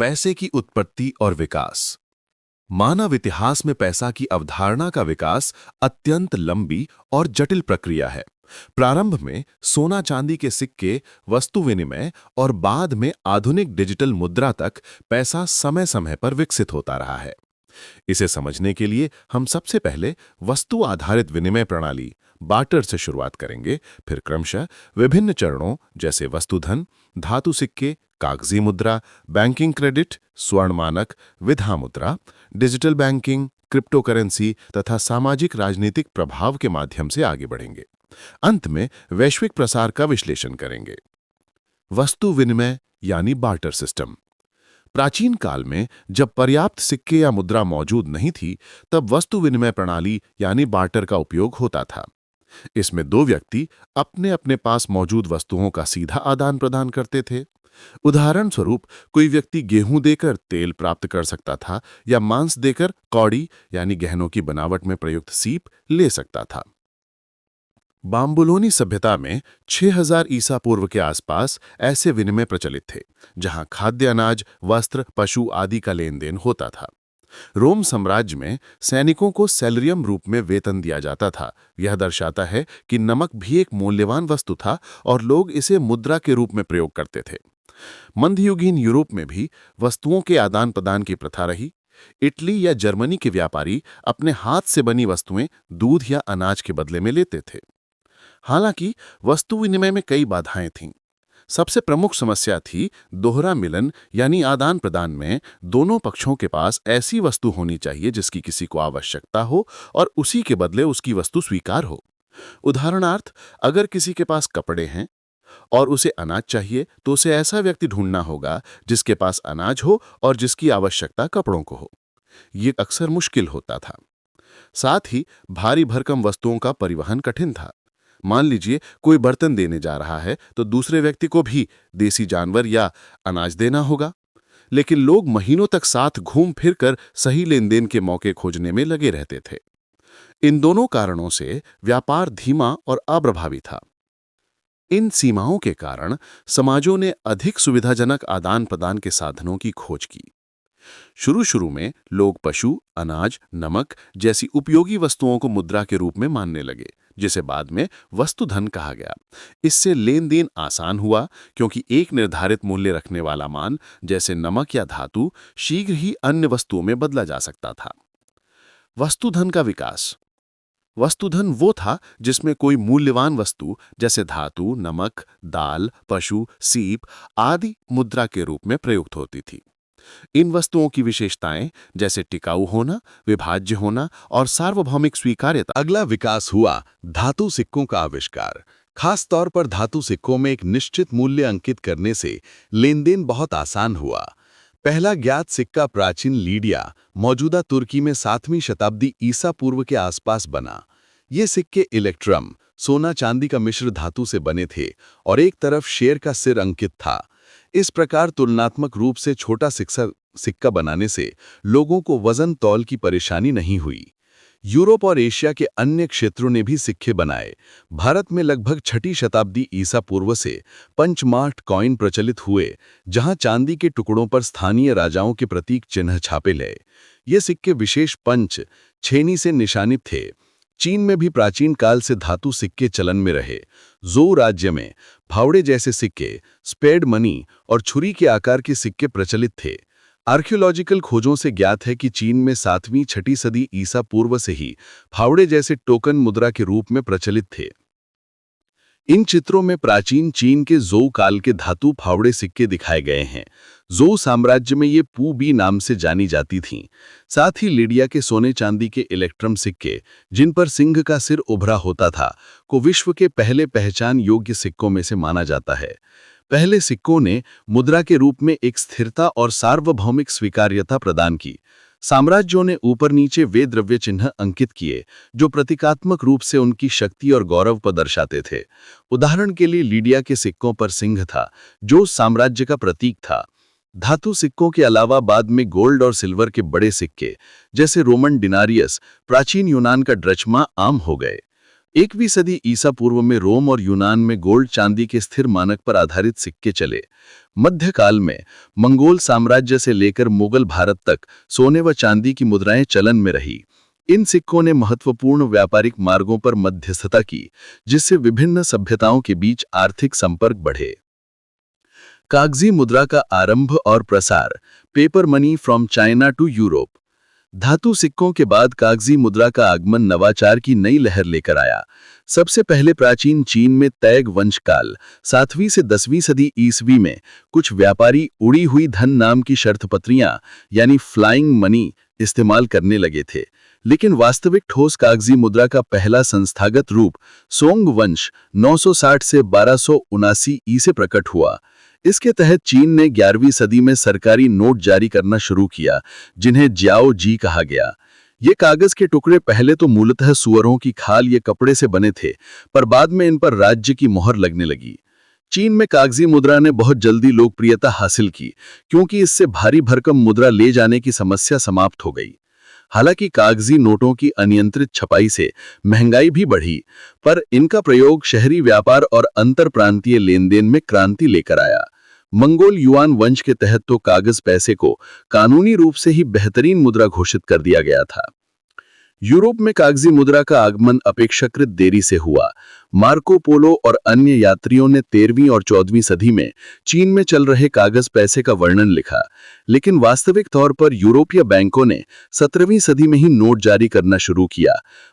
पैसे की उत्पत्ति और विकास। मानव इतिहास में पैसा की अवधारणा का विकास अत्यंत लंबी और जटिल प्रक्रिया है। प्रारंभ में सोना चांदी के सिक्के, वस्तु विनिमय और बाद में आधुनिक डिजिटल मुद्रा तक पैसा समय समय पर विकसित होता रहा है। इसे समझने के लिए हम सबसे पहले वस्तु आधारित विनिमय प्रणाली बार्टर से शुरुआत करेंगे, फिर क्रमशः विभिन्न चरणों जैसे वस्तुधन, धातु सिक्के, कागजी मुद्रा, बैंकिंग क्रेडिट, स्वर्ण मानक, विधा मुद्रा, डिजिटल बैंकिंग, क्रिप्टो करेंसी तथा सामाजिक राजनीतिक प्रभाव के माध्यम से आगे बढ़ेंगे। अंत में वैश्विक प्रसार का विश्लेषण करेंगे। वस्तु विनिमय यानी बार्टर सिस्टम। प्राचीन काल में जब पर्याप्त सिक्के या मुद्रा मौजूद नहीं थी, तब वस्तु विनिमय प्रणाली यानी बार्टर का उपयोग होता था। इसमें दो व्यक्ति अपने अपने पास मौजूद वस्तुओं का सीधा आदान प्रदान करते थे। उदाहरण स्वरूप, कोई व्यक्ति गेहूं देकर तेल प्राप्त कर सकता था या मांस देकर कौड़ी यानी गहनों की बनावट में प्रयुक्त सीप ले सकता था। बाम्बुलोनी सभ्यता में 6000 ईसा पूर्व के आसपास ऐसे विनिमय प्रचलित थे, जहां खाद्य अनाज, वस्त्र, पशु आदि का लेन देन होता था। रोम साम्राज्य में सैनिकों को सैलरियम रूप में वेतन दिया जाता था। यह दर्शाता है कि नमक भी एक मूल्यवान वस्तु था और लोग इसे मुद्रा के रूप में प्रयोग करते थे। मध्ययुगीन यूरोप में भी वस्तुओं के आदान प्रदान की प्रथा रही। इटली या जर्मनी के व्यापारी अपने हाथ से बनी वस्तुएं दूध या अनाज के बदले में लेते थे। हालांकि वस्तु विनिमय में कई बाधाएं थीं। सबसे प्रमुख समस्या थी दोहरा मिलन यानी आदान प्रदान में दोनों पक्षों के पास ऐसी वस्तु होनी चाहिए जिसकी किसी को आवश्यकता हो और उसी के बदले उसकी वस्तु स्वीकार हो। उदाहरणार्थ, अगर किसी के पास कपड़े हैं और उसे अनाज चाहिए, तो उसे ऐसा व्यक्ति ढूंढना होगा जिसके पास अनाज हो और जिसकी आवश्यकता कपड़ों को हो। ये अक्सर मुश्किल होता था। साथ ही भारी भरकम वस्तुओं का परिवहन कठिन था। मान लीजिए कोई बर्तन देने जा रहा है तो दूसरे व्यक्ति को भी देसी जानवर या अनाज देना होगा, लेकिन लोग महीनों तक साथ घूम फिर कर सही लेन देन के मौके खोजने में लगे रहते थे। इन दोनों कारणों से व्यापार धीमा और अप्रभावी था। इन सीमाओं के कारण समाजों ने अधिक सुविधाजनक आदान प्रदान के साधनों की खोज की। शुरू में लोग पशु, अनाज, नमक जैसी उपयोगी वस्तुओं को मुद्रा के रूप में मानने लगे, जिसे बाद में वस्तुधन कहा गया। इससे लेन देन आसान हुआ क्योंकि एक निर्धारित मूल्य रखने वाला मान जैसे नमक या धातु शीघ्र ही अन्य वस्तुओं में बदला जा सकता था। वस्तुधन का विकास। वस्तुधन वो था जिसमें कोई मूल्यवान वस्तु जैसे धातु, नमक, दाल, पशु, सीप आदि मुद्रा के रूप में प्रयुक्त होती थी। इन वस्तुओं की विशेषताएं जैसे टिकाऊ होना, विभाज्य होना और सार्वभौमिक स्वीकार्यता। अगला विकास हुआ धातु सिक्कों का आविष्कार। खास तौर पर धातु सिक्कों में एक निश्चित मूल्य अंकित करने से लेन देन बहुत आसान हुआ। पहला ज्ञात सिक्का प्राचीन लीडिया, मौजूदा तुर्की में 7वीं शताब्दी ईसा पूर्व के आसपास बना। ये सिक्के इलेक्ट्रम, सोना चांदी का मिश्र धातु से बने थे और एक तरफ शेर का सिर अंकित था। इस प्रकार तुलनात्मक रूप से छोटा सिक्का बनाने से लोगों को वजन तौल की परेशानी नहीं हुई। यूरोप और एशिया के अन्य क्षेत्रों ने भी सिक्के बनाए। भारत में लगभग 6ठी शताब्दी ईसा पूर्व से पंचमार्क कॉइन प्रचलित हुए, जहां चांदी के टुकड़ों पर स्थानीय राजाओं के प्रतीक चिन्ह छापे गए। ये सिक्के विशेष पंच, छेनी से निशानित थे। चीन में भी प्राचीन काल से धातु सिक्के चलन में रहे। ज़ोउ राज्य में फावड़े जैसे सिक्के, स्पेड मनी और छुरी के आकार के सिक्के प्रचलित थे। आर्कियोलॉजिकल खोजों से ज्ञात है कि चीन में 7वीं-6ठी सदी ईसा पूर्व से ही फावड़े जैसे टोकन मुद्रा के रूप में प्रचलित थे। इन चित्रों में प्राचीन चीन के ज़ोउ काल के धातु फावड़े सिक्के दिखाए गए हैं। ज़ोउ साम्राज्य में ये पू बी नाम से जानी जाती थीं। साथ ही लीडिया के सोने चांदी के इलेक्ट्रम सिक्के, जिन पर सिंह का सिर उभरा होता था, को विश्व के पहले पहचान योग्य सिक्कों में से माना जाता है। पहले सिक्कों ने मुद्रा के रूप में एक स्थिरता और सार्वभौमिक स्वीकार्यता प्रदान की। साम्राज्यों ने ऊपर नीचे वे द्रव्य चिन्ह अंकित किए जो प्रतीकात्मक रूप से उनकी शक्ति और गौरव को दर्शाते थे। उदाहरण के लिए लीडिया के सिक्कों पर सिंह था, जो साम्राज्य का प्रतीक था। धातु सिक्कों के अलावा बाद में गोल्ड और सिल्वर के बड़े सिक्के, जैसे रोमन डिनारियस, प्राचीन यूनान का ड्रचमा, आम हो गए। 1वीं सदी ईसा पूर्व में रोम और यूनान में गोल्ड चांदी के स्थिर मानक पर आधारित सिक्के चले। मध्यकाल में मंगोल साम्राज्य से लेकर मुगल भारत तक सोने व चांदी की मुद्राएं चलन में रही। इन सिक्कों ने महत्वपूर्ण व्यापारिक मार्गों पर मध्यस्थता की, जिससे विभिन्न सभ्यताओं के बीच आर्थिक संपर्क बढ़े। कागजी मुद्रा का आरंभ और प्रसार, paper money from China to Europe. धातु सिक्कों के बाद कागजी मुद्रा का आगमन नवाचार की नई लहर लेकर आया। सबसे पहले प्राचीन चीन में तैग वंशकाल 7वीं से 10वीं सदी ईसवी में कुछ व्यापारी उड़ी हुई धन नाम की शर्तपत्रियां यानी फ्लाइंग मनी इस्तेमाल करने लगे थे। लेकिन वास्तविक ठोस कागजी मुद्रा का पहला संस्थागत रूप सोंग वंश 960 से 1279 से प्रकट हुआ। इसके तहत चीन ने 11वीं सदी में सरकारी नोट जारी करना शुरू किया, जिन्हें ज्याओ जी कहा गया। ये कागज के टुकड़े पहले तो मूलतः सुअरों की खाल या कपड़े से बने थे, पर बाद में इन पर राज्य की मोहर लगने लगी। चीन में कागजी मुद्रा ने बहुत जल्दी लोकप्रियता हासिल की, क्योंकि इससे भारी भरकम मुद्रा ले जाने की समस्या समाप्त हो गई। हालांकि कागजी नोटों की अनियंत्रित छपाई से महंगाई भी बढ़ी, पर इनका प्रयोग शहरी व्यापार और अंतर प्रांतीय लेनदेन में क्रांति लेकर आया। मंगोल युआन वंश के तहत तो कागज पैसे को कानूनी रूप से ही बेहतरीन मुद्रा घोषित कर दिया गया था। यूरोप में कागजी मुद्रा का आगमन अपेक्षाकृत देरी से हुआ। मार्को पोलो और अन्य यात्रियों ने 13वीं और 14वीं सदी में चीन में चल रहे कागज पैसे का वर्णन लिखा, लेकिन वास्तविक तौर पर यूरोपीय बैंकों ने 17वीं सदी में ही नोट जारी करना शुरू किया।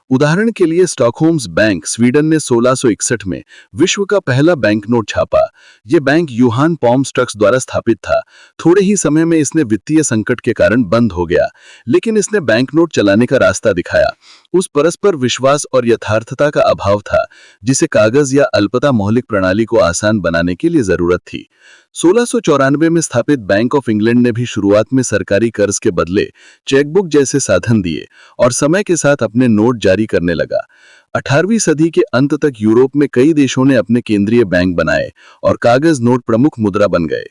उदाहरण के लिए स्टॉकहोम्स बैंक स्वीडन ने 1661 में विश्व का पहला बैंक नोट छापा। यह बैंक यूहान पॉम्स्टक्स द्वारा स्थापित था। थोड़े ही समय में इसने वित्तीय संकट के कारण बंद हो गया, लेकिन इसने बैंक नोट चलाने का रास्ता दिखाया। उस परस्पर विश्वास और यथार्थता का अभाव था, जिसे कागज या अल्पता मौलिक प्रणाली को आसान बनाने के लिए जरूरत थी। 1694 में स्थापित बैंक ऑफ इंग्लैंड ने भी शुरुआत में सरकारी कर्ज के बदले चेकबुक जैसे साधन दिए और समय के साथ अपने नोट जारी करने लगा। 18वीं सदी के अंत तक यूरोप में कई देशों ने अपने केंद्रीय बैंक बनाए और कागज नोट प्रमुख मुद्रा बन गए।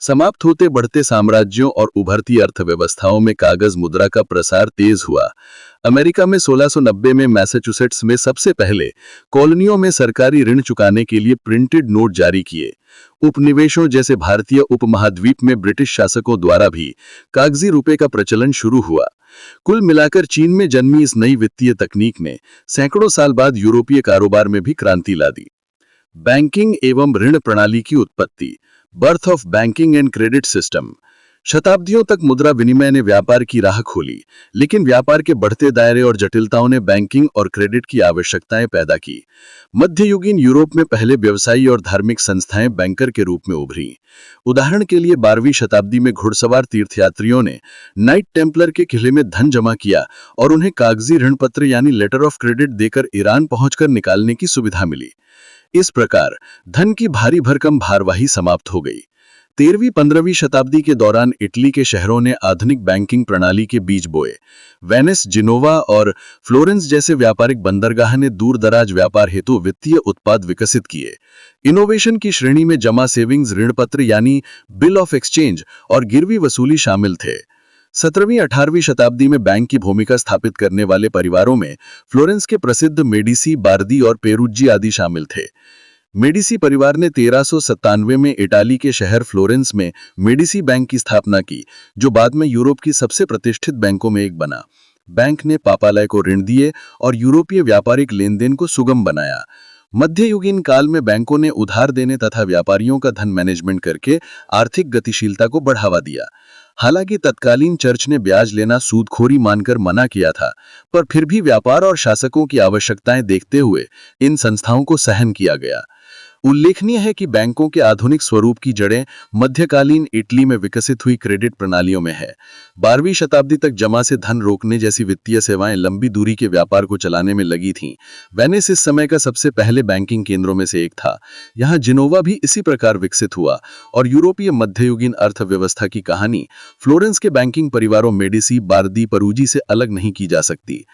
समाप्त होते बढ़ते साम्राज्यों और उभरती अर्थव्यवस्थाओं में कागज मुद्रा का प्रसार तेज हुआ। अमेरिका में 1690 में मैसाचुसेट्स में सबसे पहले कॉलोनियों में सरकारी ऋण चुकाने के लिए प्रिंटेड नोट जारी किए। उपनिवेशों जैसे भारतीय उपमहाद्वीप में ब्रिटिश शासकों द्वारा भी कागजी रुपए का प्रचलन शुरू हुआ। कुल मिलाकर चीन में जन्मी इस नई वित्तीय तकनीक ने सैकड़ों साल बाद यूरोपीय कारोबार में भी क्रांति ला दी। बैंकिंग एवं ऋण प्रणाली की उत्पत्ति, birth of banking and credit system. शताब्दियों तक मुद्रा विनिमय ने व्यापार की राह खोली, लेकिन व्यापार के बढ़ते दायरे और जटिलताओं ने बैंकिंग और क्रेडिट की आवश्यकताएं पैदा की। मध्ययुगीन यूरोप में पहले व्यवसायी और धार्मिक संस्थाएं बैंकर के रूप में उभरी। उदाहरण के लिए 12वीं शताब्दी में घुड़सवार तीर्थयात्रियों ने नाइट टेम्पलर के किले में धन जमा किया और उन्हें कागजी ऋण पत्र यानी लेटर ऑफ क्रेडिट देकर ईरान पहुंचकर निकालने की सुविधा मिली। इस प्रकार धन की भारी भरकम भारवाही समाप्त हो गई। 13वीं-15वीं शताब्दी के दौरान इटली के शहरों ने आधुनिक बैंकिंग प्रणाली के बीज बोए। वेनिस, जिनोवा और फ्लोरेंस जैसे व्यापारिक बंदरगाह ने दूर दराज व्यापार हेतु वित्तीय उत्पाद विकसित किए। इनोवेशन की श्रेणी में जमा सेविंग्स ऋण पत्र यानी बिल ऑफ एक्सचेंज और गिरवी वसूली शामिल थे। 17वीं-18वीं शताब्दी में बैंक की भूमिका स्थापित करने वाले परिवारों में फ्लोरेंस के प्रसिद्ध मेडिसी, बार्दी और पेरुज्जी आदि शामिल थे। मेडिसी परिवार ने 1397 में इटाली के शहर फ्लोरेंस में मेडिसी बैंक की स्थापना की, जो बाद में यूरोप की सबसे प्रतिष्ठित बैंकों में एक बना। बैंक ने पापालय को ऋण दिए और यूरोपीय व्यापारिक लेनदेन को सुगम बनाया। मध्ययुगीन काल में बैंकों ने उधार देने तथा व्यापारियों का धन मैनेजमेंट करके आर्थिक गतिशीलता को बढ़ावा दिया। हालांकि तत्कालीन चर्च ने ब्याज लेना सूदखोरी मानकर मना किया था, पर फिर भी व्यापार और शासकों की आवश्यकताएं देखते हुए इन संस्थाओं को सहन किया गया। उल्लेखनीय है कि बैंकों के आधुनिक स्वरूप की जड़ें मध्यकालीन इटली में विकसित हुई क्रेडिट प्रणालियों में है। 12वीं शताब्दी तक जमा से धन रोकने जैसी वित्तीय सेवाएं लंबी दूरी के व्यापार को चलाने में लगी थीं। वेनिस इस समय का सबसे पहले बैंकिंग केंद्रों में से एक था। यहाँ जिनोवा भी इसी प्रकार विकसित हुआ और यूरोपीय मध्ययुगीन अर्थव्यवस्था की कहानी फ्लोरेंस के बैंकिंग परिवारों मेडिसी, बार्दी, पेरुज्जी से अलग नहीं की जा सकती।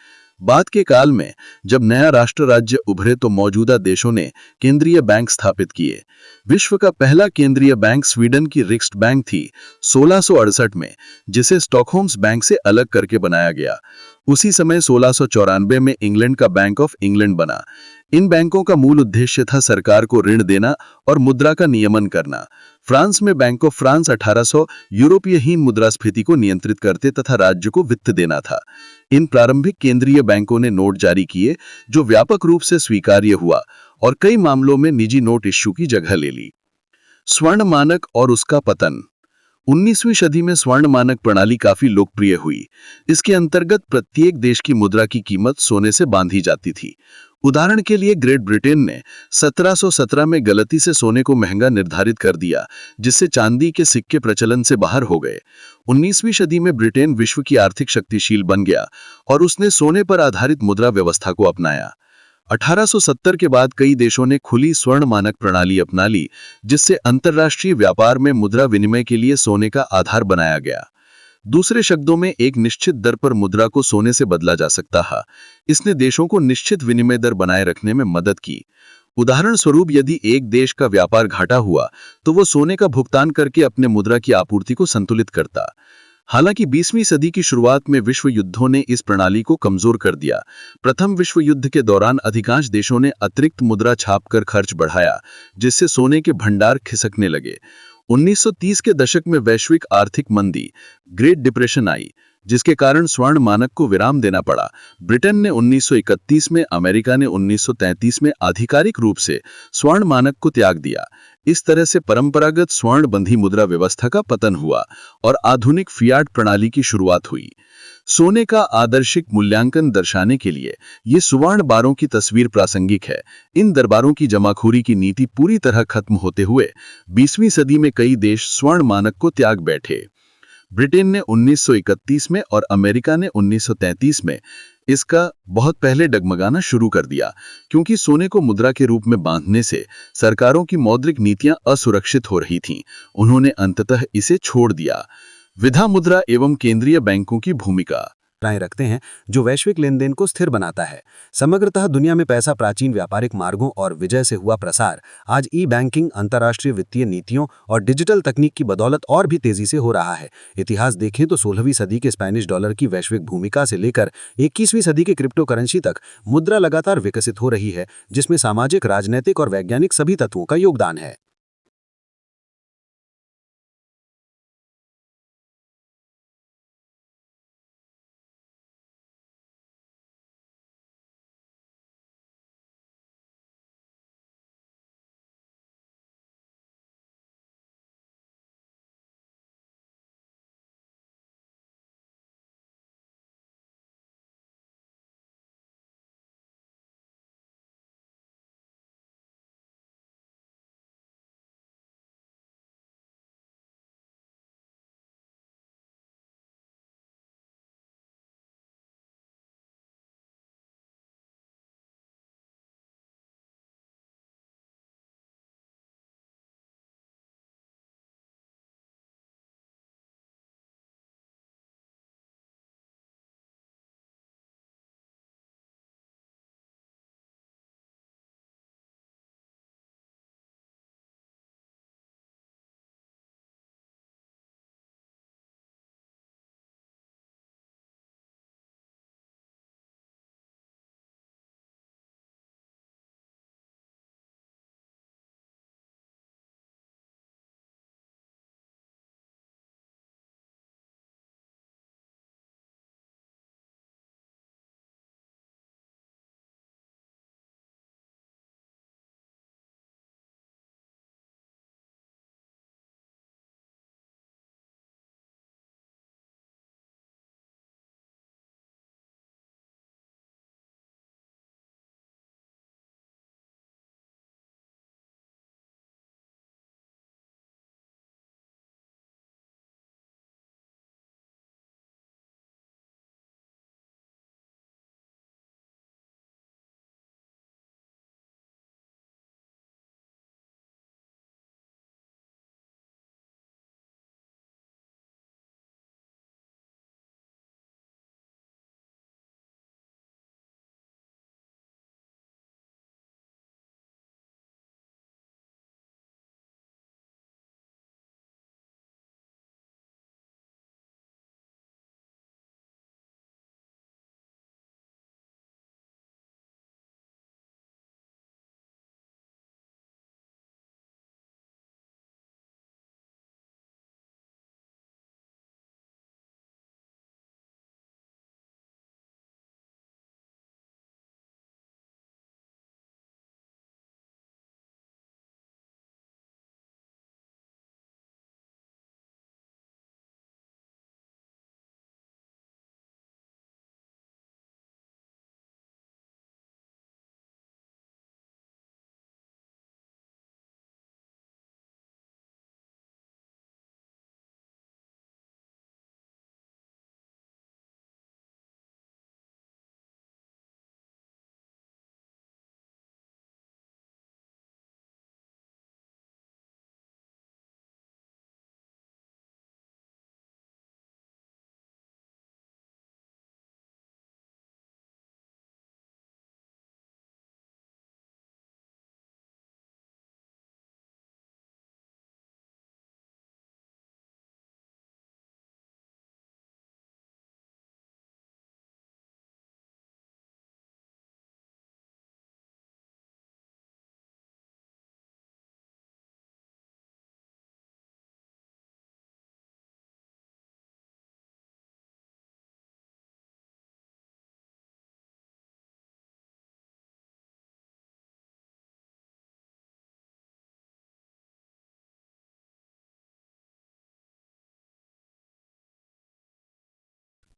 बाद के काल में जब नया राष्ट्र राज्य उभरे तो मौजूदा देशों ने केंद्रीय बैंक स्थापित किए। विश्व का पहला केंद्रीय बैंक स्वीडन की रिक्सबैंक थी 1668 में, जिसे स्टॉकहोम्स बैंक से अलग करके बनाया गया। उसी समय 1694 में इंग्लैंड का बैंक ऑफ इंग्लैंड बना। इन बैंकों का मूल उद्देश्य था सरकार को ऋण देना और मुद्रा का नियमन करना। फ्रांस में बैंक ऑफ फ्रांस 1800 यूरोपीय हीन मुद्रास्फीति को नियंत्रित करते तथा राज्य को वित्त देना था। इन प्रारंभिक केंद्रीय बैंकों ने नोट जारी किए, जो व्यापक रूप से स्वीकार्य हुआ और कई मामलों में निजी नोट इश्यू की जगह ले ली। स्वर्ण मानक और उसका पतन। 19वीं सदी में स्वर्ण मानक प्रणाली काफी लोकप्रिय हुई। इसके अंतर्गत प्रत्येक देश की मुद्रा की कीमत सोने से बांधी जाती थी। उदाहरण के लिए ग्रेट ब्रिटेन ने 1717 में गलती से सोने को महंगा निर्धारित कर दिया, जिससे चांदी के सिक्के प्रचलन से बाहर हो गए। 19वीं सदी में ब्रिटेन विश्व की आर्थिक शक्तिशील बन गया और उसने सोने पर आधारित मुद्रा व्यवस्था को अपनाया। 1870 के बाद कई देशों ने खुली स्वर्ण मानक प्रणाली अपना ली, जिससे अंतर्राष्ट्रीय व्यापार में मुद्रा विनिमय के लिए सोने का आधार बनाया गया। दूसरे शब्दों में, एक निश्चित दर पर मुद्रा को सोने से बदला जा सकता है। इसने देशों को निश्चित विनिमय दर बनाए रखने में मदद की। उदाहरण स्वरूप, यदि एक देश का व्यापार घाटा हुआ, तो वो सोने का भुगतान करके अपने मुद्रा की आपूर्ति को संतुलित करता। हालांकि 20वीं सदी की शुरुआत में विश्व युद्धों ने इस प्रणाली को कमजोर कर दिया। प्रथम विश्व युद्ध के दौरान अधिकांश देशों ने अतिरिक्त मुद्रा छापकर खर्च बढ़ाया, जिससे सोने के भंडार खिसकने लगे। 1930 के दशक में वैश्विक आर्थिक मंदी, ग्रेट डिप्रेशन आई, जिसके कारण स्वर्ण मानक को विराम देना पड़ा। ब्रिटेन ने 1931 में, अमेरिका ने 1933 में आधिकारिक रूप से स्वर्ण मानक को त्याग दिया। इस तरह से परंपरागत स्वर्ण बंधी मुद्रा व्यवस्था का पतन हुआ और आधुनिक फियाट प्रणाली की शुरुआत हुई। सोने का आदर्शिक मूल्यांकन दर्शाने के लिए ये सुवर्ण बारों की तस्वीर प्रासंगिक है। इन दरबारों की जमाखोरी की नीति पूरी तरह खत्म होते हुए 20वीं सदी में कई देश स्वर्ण मानक को त्याग बैठे। ब्रिटेन ने 1931 में और अमेरिका ने 1933 में इसका बहुत पहले डगमगाना शुरू कर दिया, क्योंकि सोने को मुद्रा के रूप में बांधने से सरकारों की मौद्रिक नीतियां असुरक्षित हो रही थीं। उन्होंने अंततः इसे छोड़ दिया। विधा मुद्रा एवं केंद्रीय बैंकों की भूमिका राय रखते हैं, जो वैश्विक लेनदेन को स्थिर बनाता है। समग्रतः दुनिया में पैसा प्राचीन व्यापारिक मार्गों और विजय से हुआ प्रसार आज ई बैंकिंग, अंतर्राष्ट्रीय वित्तीय नीतियों और डिजिटल तकनीक की बदौलत और भी तेजी से हो रहा है। इतिहास देखें तो 16वीं सदी के स्पेनिश डॉलर की वैश्विक भूमिका से लेकर 21वीं सदी के क्रिप्टो करेंसी तक मुद्रा लगातार विकसित हो रही है, जिसमें सामाजिक, राजनीतिक और वैज्ञानिक सभी तत्वों का योगदान है।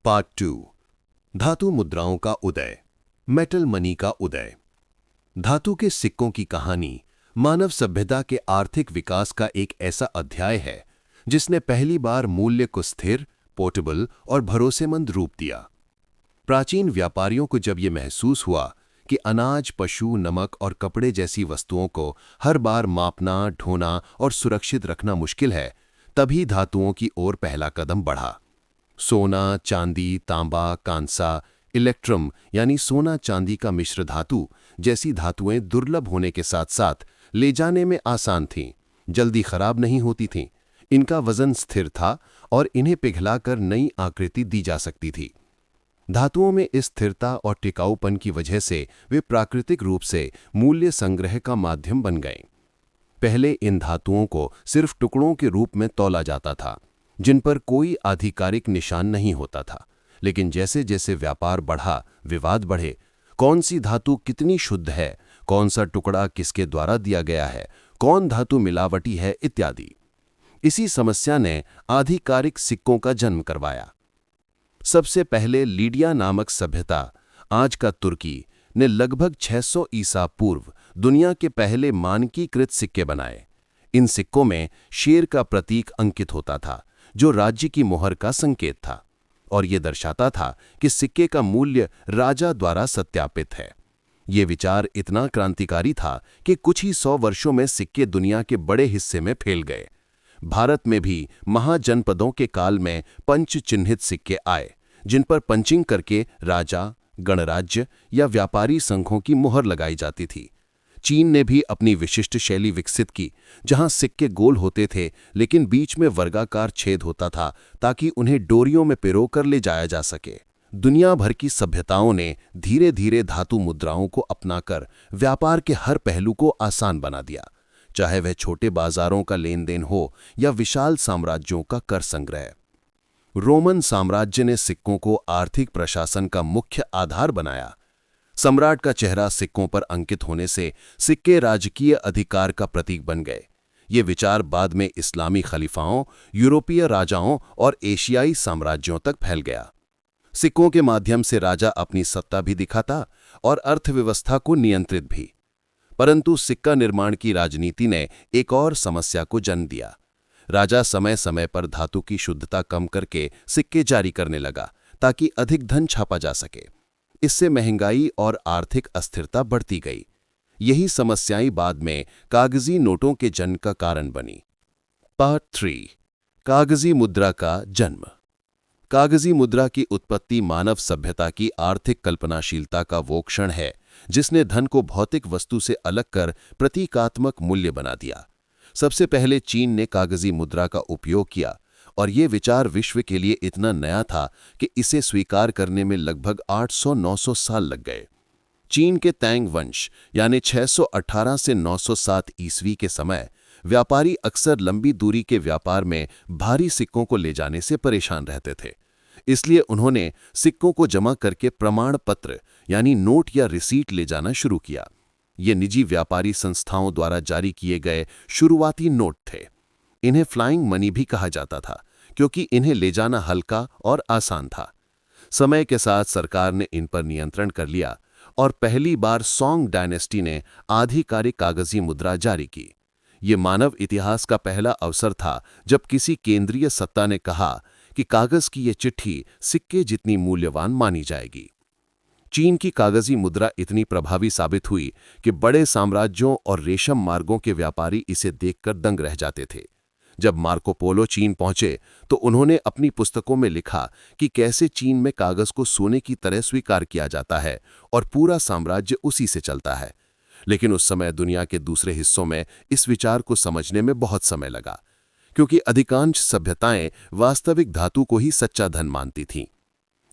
पार्ट 2 धातु मुद्राओं का उदय, मेटल मनी का उदय। धातु के सिक्कों की कहानी मानव सभ्यता के आर्थिक विकास का एक ऐसा अध्याय है जिसने पहली बार मूल्य को स्थिर, पोर्टेबल और भरोसेमंद रूप दिया। प्राचीन व्यापारियों को जब यह महसूस हुआ कि अनाज, पशु, नमक और कपड़े जैसी वस्तुओं को हर बार मापना, ढोना और सुरक्षित रखना मुश्किल है, तभी धातुओं की ओर पहला कदम बढ़ा। सोना, चांदी, तांबा, कांसा, इलेक्ट्रम यानी सोना चांदी का मिश्र धातु जैसी धातुएं दुर्लभ होने के साथ साथ ले जाने में आसान थीं, जल्दी खराब नहीं होती थीं, इनका वजन स्थिर था और इन्हें पिघलाकर नई आकृति दी जा सकती थी। धातुओं में इस स्थिरता और टिकाऊपन की वजह से वे प्राकृतिक रूप से मूल्य संग्रह का माध्यम बन गए। पहले इन धातुओं को सिर्फ टुकड़ों के रूप में तौला जाता था, जिन पर कोई आधिकारिक निशान नहीं होता था। लेकिन जैसे जैसे व्यापार बढ़ा, विवाद बढ़े, कौन सी धातु कितनी शुद्ध है, कौन सा टुकड़ा किसके द्वारा दिया गया है, कौन धातु मिलावटी है इत्यादि। इसी समस्या ने आधिकारिक सिक्कों का जन्म करवाया। सबसे पहले लीडिया नामक सभ्यता, आज का तुर्की, ने लगभग 600 ईसा पूर्व दुनिया के पहले मानकीकृत सिक्के बनाए। इन सिक्कों में शेर का प्रतीक अंकित होता था, जो राज्य की मोहर का संकेत था, और यह दर्शाता था कि सिक्के का मूल्य राजा द्वारा सत्यापित है। यह विचार इतना क्रांतिकारी था कि कुछ ही 100 वर्षों में सिक्के दुनिया के बड़े हिस्से में फैल गए। भारत में भी महाजनपदों के काल में पंच चिन्हित सिक्के आए, जिन पर पंचिंग करके राजा, गणराज्य या व्यापारी संघों की मोहर लगाई जाती थी। चीन ने भी अपनी विशिष्ट शैली विकसित की, जहां सिक्के गोल होते थे लेकिन बीच में वर्गाकार छेद होता था ताकि उन्हें डोरियों में पिरोकर ले जाया जा सके। दुनिया भर की सभ्यताओं ने धीरे धीरे धातु मुद्राओं को अपनाकर व्यापार के हर पहलू को आसान बना दिया, चाहे वह छोटे बाजारों का लेन देन हो या विशाल साम्राज्यों का कर संग्रह। रोमन साम्राज्य ने सिक्कों को आर्थिक प्रशासन का मुख्य आधार बनाया। सम्राट का चेहरा सिक्कों पर अंकित होने से सिक्के राजकीय अधिकार का प्रतीक बन गए। ये विचार बाद में इस्लामी खलीफाओं, यूरोपीय राजाओं और एशियाई साम्राज्यों तक फैल गया। सिक्कों के माध्यम से राजा अपनी सत्ता भी दिखाता और अर्थव्यवस्था को नियंत्रित भी। परंतु सिक्का निर्माण की राजनीति ने एक और समस्या को जन्म दिया। राजा समय समय पर धातु की शुद्धता कम करके सिक्के जारी करने लगा ताकि अधिक धन छापा जा सके। इससे महंगाई और आर्थिक अस्थिरता बढ़ती गई। यही समस्याएं बाद में कागजी नोटों के जन्म का कारण बनी। पार्ट 3 कागजी मुद्रा का जन्म। कागजी मुद्रा की उत्पत्ति मानव सभ्यता की आर्थिक कल्पनाशीलता का वो क्षण है जिसने धन को भौतिक वस्तु से अलग कर प्रतीकात्मक मूल्य बना दिया। सबसे पहले चीन ने कागजी मुद्रा का उपयोग किया और ये विचार विश्व के लिए इतना नया था कि इसे स्वीकार करने में लगभग 800-900 साल लग गए। चीन के तैंग वंश यानी 618 से 907 ईस्वी के समय व्यापारी अक्सर लंबी दूरी के व्यापार में भारी सिक्कों को ले जाने से परेशान रहते थे। इसलिए उन्होंने सिक्कों को जमा करके प्रमाण पत्र यानी नोट या रिसीट ले जाना शुरू किया। ये निजी व्यापारी संस्थाओं द्वारा जारी किए गए शुरुआती नोट थे। इन्हें फ्लाइंग मनी भी कहा जाता था क्योंकि इन्हें ले जाना हल्का और आसान था। समय के साथ सरकार ने इन पर नियंत्रण कर लिया और पहली बार सोंग डायनेस्टी ने आधिकारिक कागजी मुद्रा जारी की। ये मानव इतिहास का पहला अवसर था जब किसी केंद्रीय सत्ता ने कहा कि कागज की ये चिट्ठी सिक्के जितनी मूल्यवान मानी जाएगी। चीन की कागजी मुद्रा इतनी प्रभावी साबित हुई कि बड़े साम्राज्यों और रेशम मार्गों के व्यापारी इसे देखकर दंग रह जाते थे। जब मार्को पोलो चीन पहुंचे तो उन्होंने अपनी पुस्तकों में लिखा कि कैसे चीन में कागज को सोने की तरह स्वीकार किया जाता है और पूरा साम्राज्य उसी से चलता है। लेकिन उस समय दुनिया के दूसरे हिस्सों में इस विचार को समझने में बहुत समय लगा, क्योंकि अधिकांश सभ्यताएं वास्तविक धातु को ही सच्चा धन मानती थीं।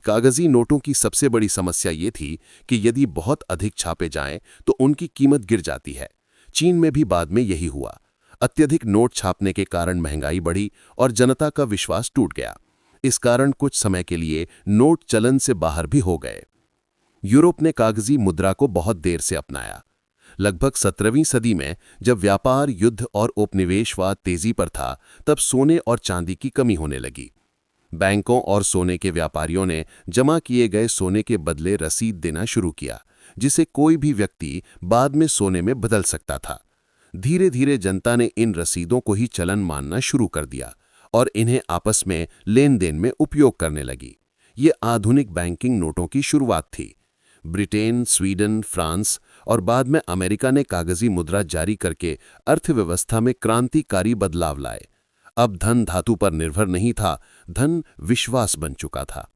कागजी नोटों की सबसे बड़ी समस्या ये थी कि यदि बहुत अधिक छापे जाएं तो उनकी कीमत गिर जाती है। चीन में भी बाद में यही हुआ। अत्यधिक नोट छापने के कारण महंगाई बढ़ी और जनता का विश्वास टूट गया। इस कारण कुछ समय के लिए नोट चलन से बाहर भी हो गए। यूरोप ने कागजी मुद्रा को बहुत देर से अपनाया। लगभग 17वीं सदी में जब व्यापार, युद्ध और उपनिवेशवाद तेजी पर था, तब सोने और चांदी की कमी होने लगी। बैंकों और सोने के व्यापारियों ने जमा किए गए सोने के बदले रसीद देना शुरू किया, जिसे कोई भी व्यक्ति बाद में सोने में बदल सकता था। धीरे धीरे जनता ने इन रसीदों को ही चलन मानना शुरू कर दिया और इन्हें आपस में लेन देन में उपयोग करने लगी। ये आधुनिक बैंकिंग नोटों की शुरुआत थी। ब्रिटेन, स्वीडन, फ्रांस और बाद में अमेरिका ने कागजी मुद्रा जारी करके अर्थव्यवस्था में क्रांतिकारी बदलाव लाए। अब धन धातु पर निर्भर नहीं था, धन विश्वास बन चुका था।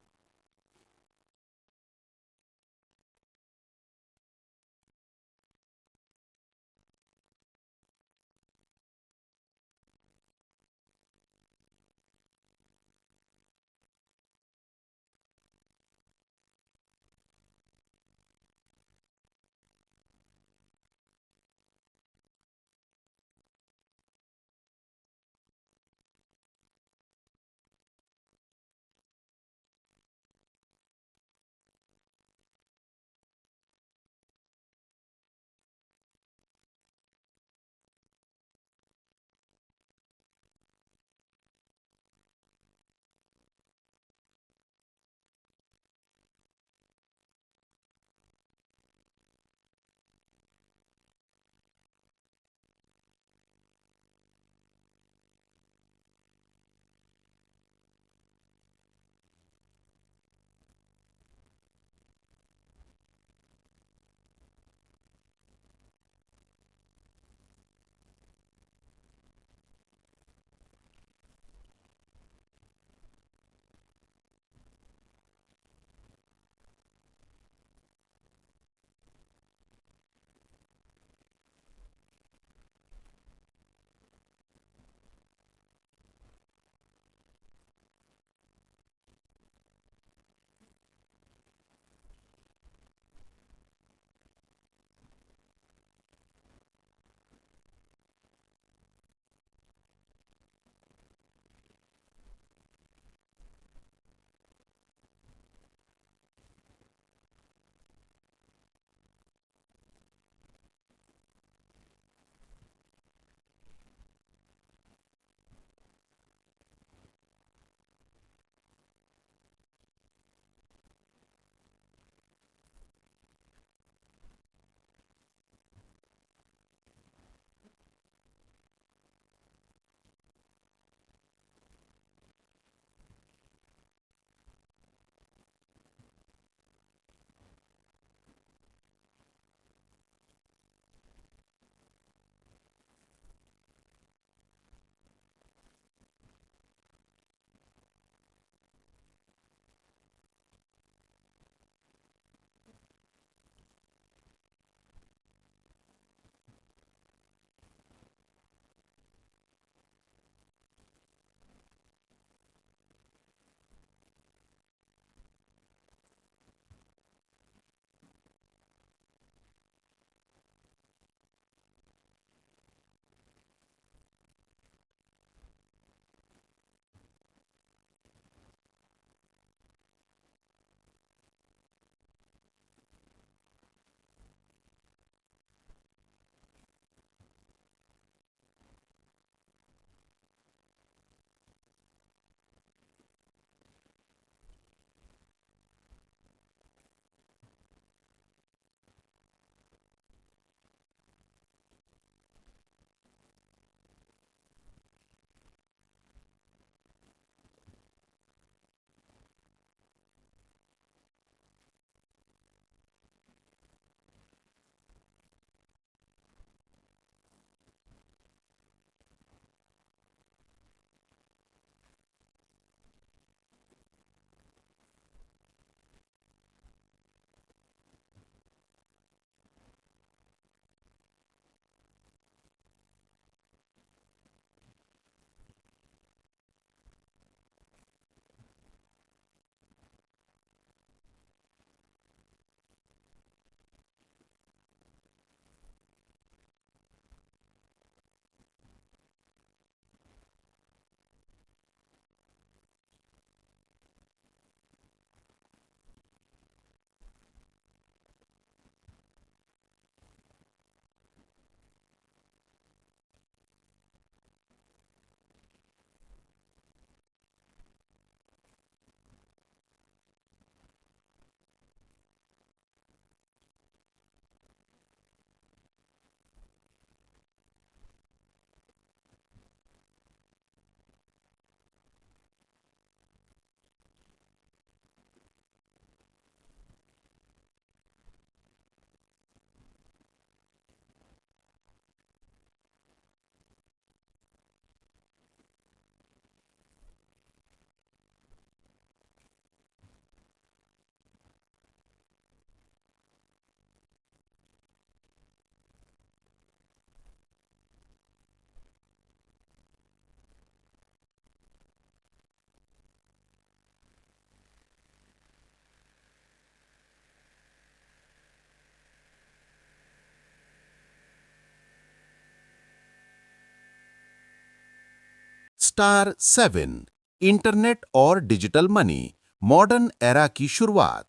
स्टार 7 इंटरनेट और डिजिटल मनी, मॉडर्न एरा की शुरुआत।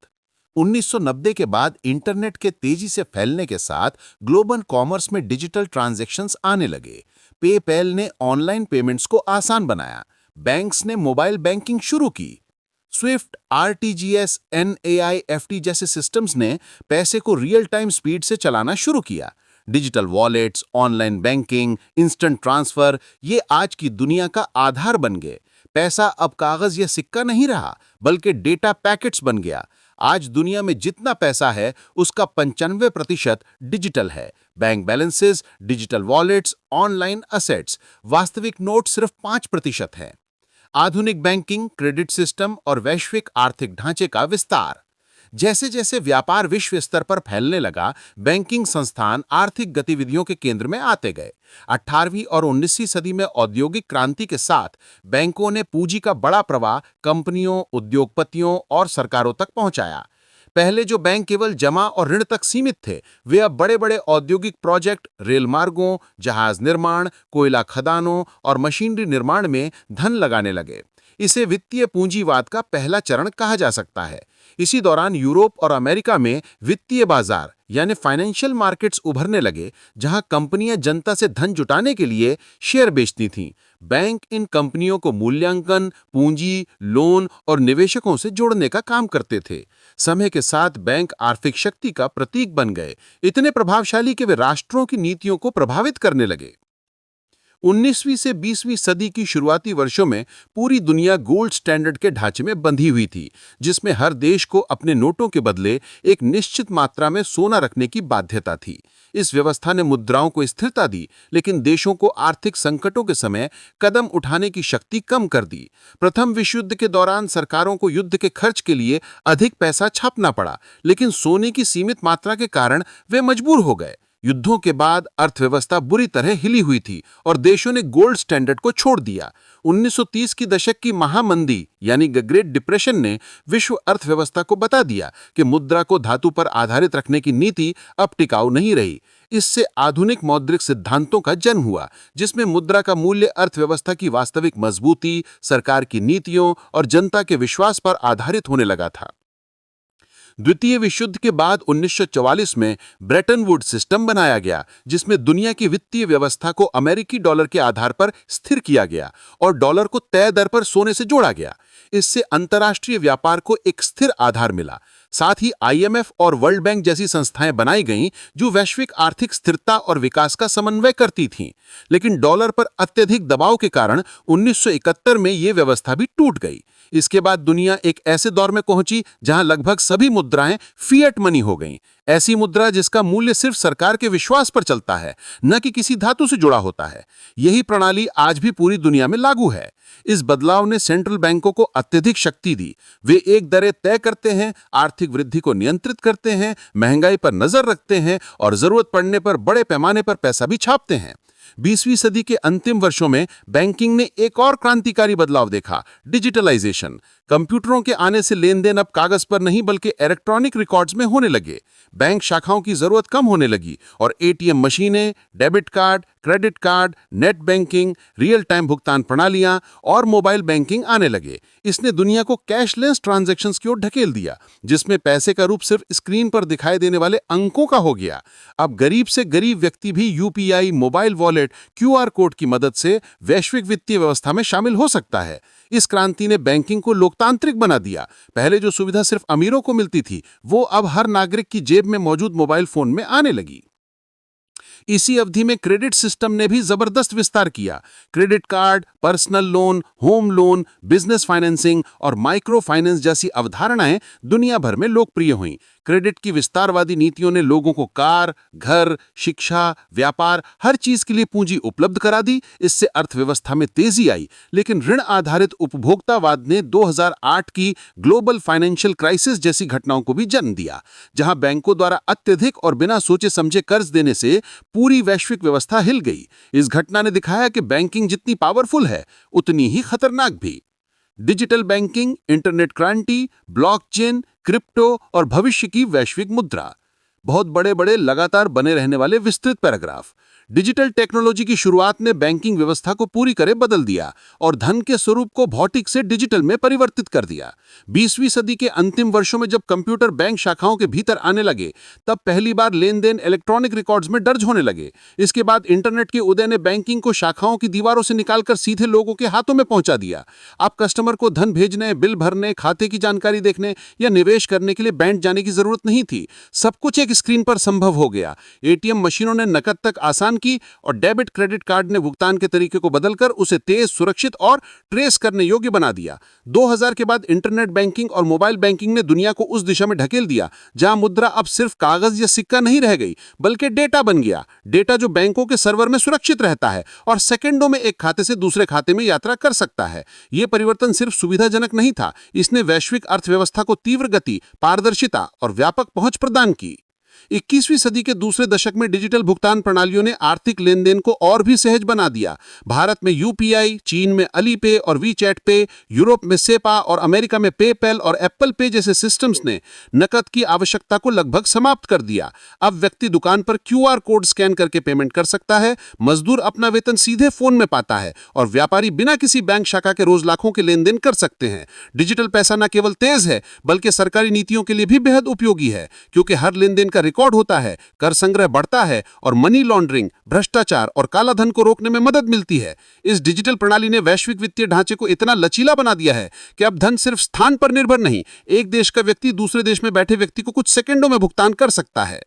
1990 के बाद इंटरनेट के तेजी से फैलने के साथ ग्लोबल कॉमर्स में डिजिटल ट्रांजैक्शंस आने लगे। पेपैल ने ऑनलाइन पेमेंट्स को आसान बनाया। बैंक्स ने मोबाइल बैंकिंग शुरू की। स्विफ्ट, आरटीजीएस, एनएआईएफटी जैसे सिस्टम्स ने पैसे को रियल टाइम स्पीड से चलाना शुरू किया। Digital wallets, online banking, instant transfer ये आज की दुनिया का आधार बन गए। पैसा अब कागज या सिक्का नहीं रहा, बल्कि डेटा पैकेट्स बन गया। आज दुनिया में जितना पैसा है उसका 95% डिजिटल है। Bank balances, digital wallets, online assets. वास्तविक नोट सिर्फ 5% है। आधुनिक बैंकिंग, क्रेडिट सिस्टम और वैश्विक आर्थिक ढांचे का विस्तार। जैसे जैसे व्यापार विश्व स्तर पर फैलने लगा, बैंकिंग संस्थान आर्थिक गतिविधियों के केंद्र में आते गए। 18वीं और 19वीं सदी में औद्योगिक क्रांति के साथ बैंकों ने पूंजी का बड़ा प्रवाह कंपनियों, उद्योगपतियों और सरकारों तक पहुंचाया। पहले जो बैंक केवल जमा और ऋण तक सीमित थे, वे अब बड़े बड़े औद्योगिक प्रोजेक्ट, रेल मार्गों, जहाज निर्माण, कोयला खदानों और मशीनरी निर्माण में धन लगाने लगे। इसे वित्तीय पूंजीवाद का पहला चरण कहा जा सकता है। इसी दौरान यूरोप और अमेरिका में वित्तीय बाजार यानी फाइनेंशियल मार्केट्स उभरने लगे, जहां कंपनियां जनता से धन जुटाने के लिए शेयर बेचती थीं। बैंक इन कंपनियों को मूल्यांकन, पूंजी, लोन और निवेशकों से जोड़ने का काम करते थे। समय के साथ बैंक आर्थिक शक्ति का प्रतीक बन गए, इतने प्रभावशाली कि वे राष्ट्रों की नीतियों को प्रभावित करने लगे। 19वीं से 20वीं सदी की शुरुआती वर्षों में पूरी दुनिया गोल्ड स्टैंडर्ड के ढांचे में बंधी हुई थी, जिसमें हर देश को अपने नोटों के बदले एक निश्चित मात्रा में सोना रखने की बाध्यता थी। इस व्यवस्था ने मुद्राओं को स्थिरता दी, लेकिन देशों को आर्थिक संकटों के समय कदम उठाने की शक्ति कम कर दी। प्रथम विश्व युद्ध के दौरान सरकारों को युद्ध के खर्च के लिए अधिक पैसा छापना पड़ा, लेकिन सोने की सीमित मात्रा के कारण वे मजबूर हो गए। युद्धों के बाद अर्थव्यवस्था बुरी तरह हिली हुई थी और देशों ने गोल्ड स्टैंडर्ड को छोड़ दिया। 1930 की दशक की महामंदी यानी ग्रेट डिप्रेशन ने विश्व अर्थव्यवस्था को बता दिया कि मुद्रा को धातु पर आधारित रखने की नीति अब टिकाऊ नहीं रही। इससे आधुनिक मौद्रिक सिद्धांतों का जन्म हुआ, जिसमें मुद्रा का मूल्य अर्थव्यवस्था की वास्तविक मजबूती, सरकार की नीतियों और जनता के विश्वास पर आधारित होने लगा था। द्वितीय विश्व युद्ध के बाद 1944 में ब्रेटन वुड्स सिस्टम बनाया गया, जिसमें दुनिया की वित्तीय व्यवस्था को अमेरिकी डॉलर के आधार पर स्थिर किया गया और डॉलर को तय दर पर सोने से जोड़ा गया। इससे अंतर्राष्ट्रीय व्यापार को एक स्थिर आधार मिला। साथ ही IMF और वर्ल्ड बैंक जैसी संस्थाएं बनाई गईं, जो वैश्विक आर्थिक स्थिरता और विकास का समन्वय करती थीं। लेकिन डॉलर पर अत्यधिक दबाव के कारण 1971 में ये व्यवस्था भी टूट गई। इसके बाद दुनिया एक ऐसे दौर में पहुंची जहां लगभग सभी मुद्राएं फिएट मनी हो गईं। ऐसी मुद्रा जिसका मूल्य सिर्फ सरकार के विश्वास पर चलता है, न कि किसी धातु से जुड़ा होता है। यही प्रणाली आज भी पूरी दुनिया में लागू है। इस बदलाव ने सेंट्रल बैंकों को अत्यधिक शक्ति दी। वे एक दरें तय करते हैं, आर्थिक वृद्धि को नियंत्रित करते हैं, महंगाई पर नजर रखते हैं और जरूरत पड़ने पर बड़े पैमाने पर पैसा भी छापते हैं। 20वीं सदी के अंतिम वर्षों में बैंकिंग ने एक और क्रांतिकारी बदलाव देखा, डिजिटलाइजेशन। कंप्यूटरों के आने से लेन देन अब कागज पर नहीं बल्कि इलेक्ट्रॉनिक रिकॉर्ड्स में होने लगे। बैंक शाखाओं की जरूरत कम होने लगी और ATM मशीनें, debit card, credit card, net banking, real time भुगतान प्रणालियां और मोबाइल बैंकिंग आने लगे। इसने दुनिया को कैशलेस ट्रांजैक्शंस की ओर ढकेल दिया, जिसमें पैसे का रूप सिर्फ स्क्रीन पर दिखाई देने वाले अंकों का हो गया। अब गरीब से गरीब व्यक्ति भी UPI, mobile wallet, QR code की मदद से वैश्विक वित्तीय व्यवस्था में शामिल हो सकता है। इस क्रांति ने बैंकिंग को लोकतांत्रिक बना दिया। पहले जो सुविधा सिर्फ अमीरों को मिलती थी, वो अब हर नागरिक की जेब में मौजूद मोबाइल फोन में आने लगी। इसी अवधि में क्रेडिट सिस्टम ने भी जबरदस्त विस्तार किया। Credit card, personal loan, home loan, business financing और माइक्रो फाइनेंस जैसी अवधारणाएं दुनिया भर में लोकप्रिय हुईं। क्रेडिट की विस्तारवादी नीतियों ने लोगों को कार, घर, शिक्षा, व्यापार हर चीज के लिए पूंजी उपलब्ध करा दी। इससे अर्थव्यवस्था में तेजी आई। लेकिन ऋण आधारित उपभोक्तावाद ने 2008 की ग्लोबल फाइनेंशियल क्राइसिस जैसी घटनाओं को भी जन्म दिया, जहां बैंकों द्वारा अत्यधिक और बिना सोचे समझे कर्ज देने से पूरी वैश्विक व्यवस्था हिल गई। इस घटना ने दिखाया कि बैंकिंग जितनी पावरफुल है, उतनी ही खतरनाक भी। डिजिटल बैंकिंग, इंटरनेट क्रांति, ब्लॉकचेन, क्रिप्टो और भविष्य की वैश्विक मुद्रा। बहुत बड़े बड़े लगातार बने रहने वाले विस्तृत पैराग्राफ। डिजिटल टेक्नोलॉजी की शुरुआत ने बैंकिंग व्यवस्था को पूरी तरह बदल दिया और धन के स्वरूप को भौतिक से डिजिटल में परिवर्तित कर दिया। 20वीं सदी के अंतिम वर्षों में जब कंप्यूटर बैंक शाखाओं के भीतर आने लगे, तब पहली बार लेन देन इलेक्ट्रॉनिक रिकॉर्ड्स में दर्ज होने लगे। इसके बाद इंटरनेट के उदय ने बैंकिंग को शाखाओं की दीवारों से निकालकर सीधे लोगों के हाथों में पहुंचा दिया। अब कस्टमर को धन भेजने, बिल भरने, खाते की जानकारी देखने या निवेश करने के लिए बैंक जाने की जरूरत नहीं थी। सब कुछ एक स्क्रीन पर संभव हो गया। एटीएम मशीनों ने नकद तक आसान की और डेबिट क्रेडिट कार्ड ने भुगतान के तरीके को बदलकर उसे तेज, सुरक्षित और ट्रेस करने योग्य बना दिया। 2000 के बाद इंटरनेट बैंकिंग और मोबाइल बैंकिंग ने दुनिया को उस दिशा में ढकेल दिया जहां मुद्रा अब सिर्फ कागज या सिक्का नहीं रह गई, बल्कि डेटा बन गया। डेटा जो बैंकों के सर्वर में सुरक्षित रहता है और सेकंडों में एक खाते से दूसरे खाते में यात्रा कर सकता है। यह परिवर्तन सिर्फ सुविधाजनक नहीं था, इसने वैश्विक अर्थव्यवस्था को तीव्र गति, पारदर्शिता और व्यापक पहुंच प्रदान की। 21वीं सदी के दूसरे दशक में डिजिटल भुगतान प्रणालियों ने आर्थिक लेनदेन को और भी सहज बना दिया। भारत में यूपीआई, चीन में अलीपे और वीचैट पे, यूरोप में सेपा और अमेरिका में पेपैल और एप्पल पे जैसे सिस्टम्स ने नकद की आवश्यकता को लगभग समाप्त कर दिया। अब व्यक्ति दुकान पर क्यूआर कोड स्कैन करके पेमेंट कर सकता है, मजदूर अपना वेतन सीधे फोन में पाता है और व्यापारी बिना किसी बैंक शाखा के रोज लाखों के लेन देन कर सकते हैं। डिजिटल पैसा न केवल तेज है, बल्कि सरकारी नीतियों के लिए भी बेहद उपयोगी है, क्योंकि हर लेनदेन का रिकॉर्ड होता है, कर संग्रह बढ़ता है और मनी लॉन्ड्रिंग, भ्रष्टाचार और काला धन को रोकने में मदद मिलती है। इस डिजिटल प्रणाली ने वैश्विक वित्तीय ढांचे को इतना लचीला बना दिया है कि अब धन सिर्फ स्थान पर निर्भर नहीं, एक देश का व्यक्ति दूसरे देश में बैठे व्यक्ति को कुछ सेकंडों में भुगतान कर सकता है।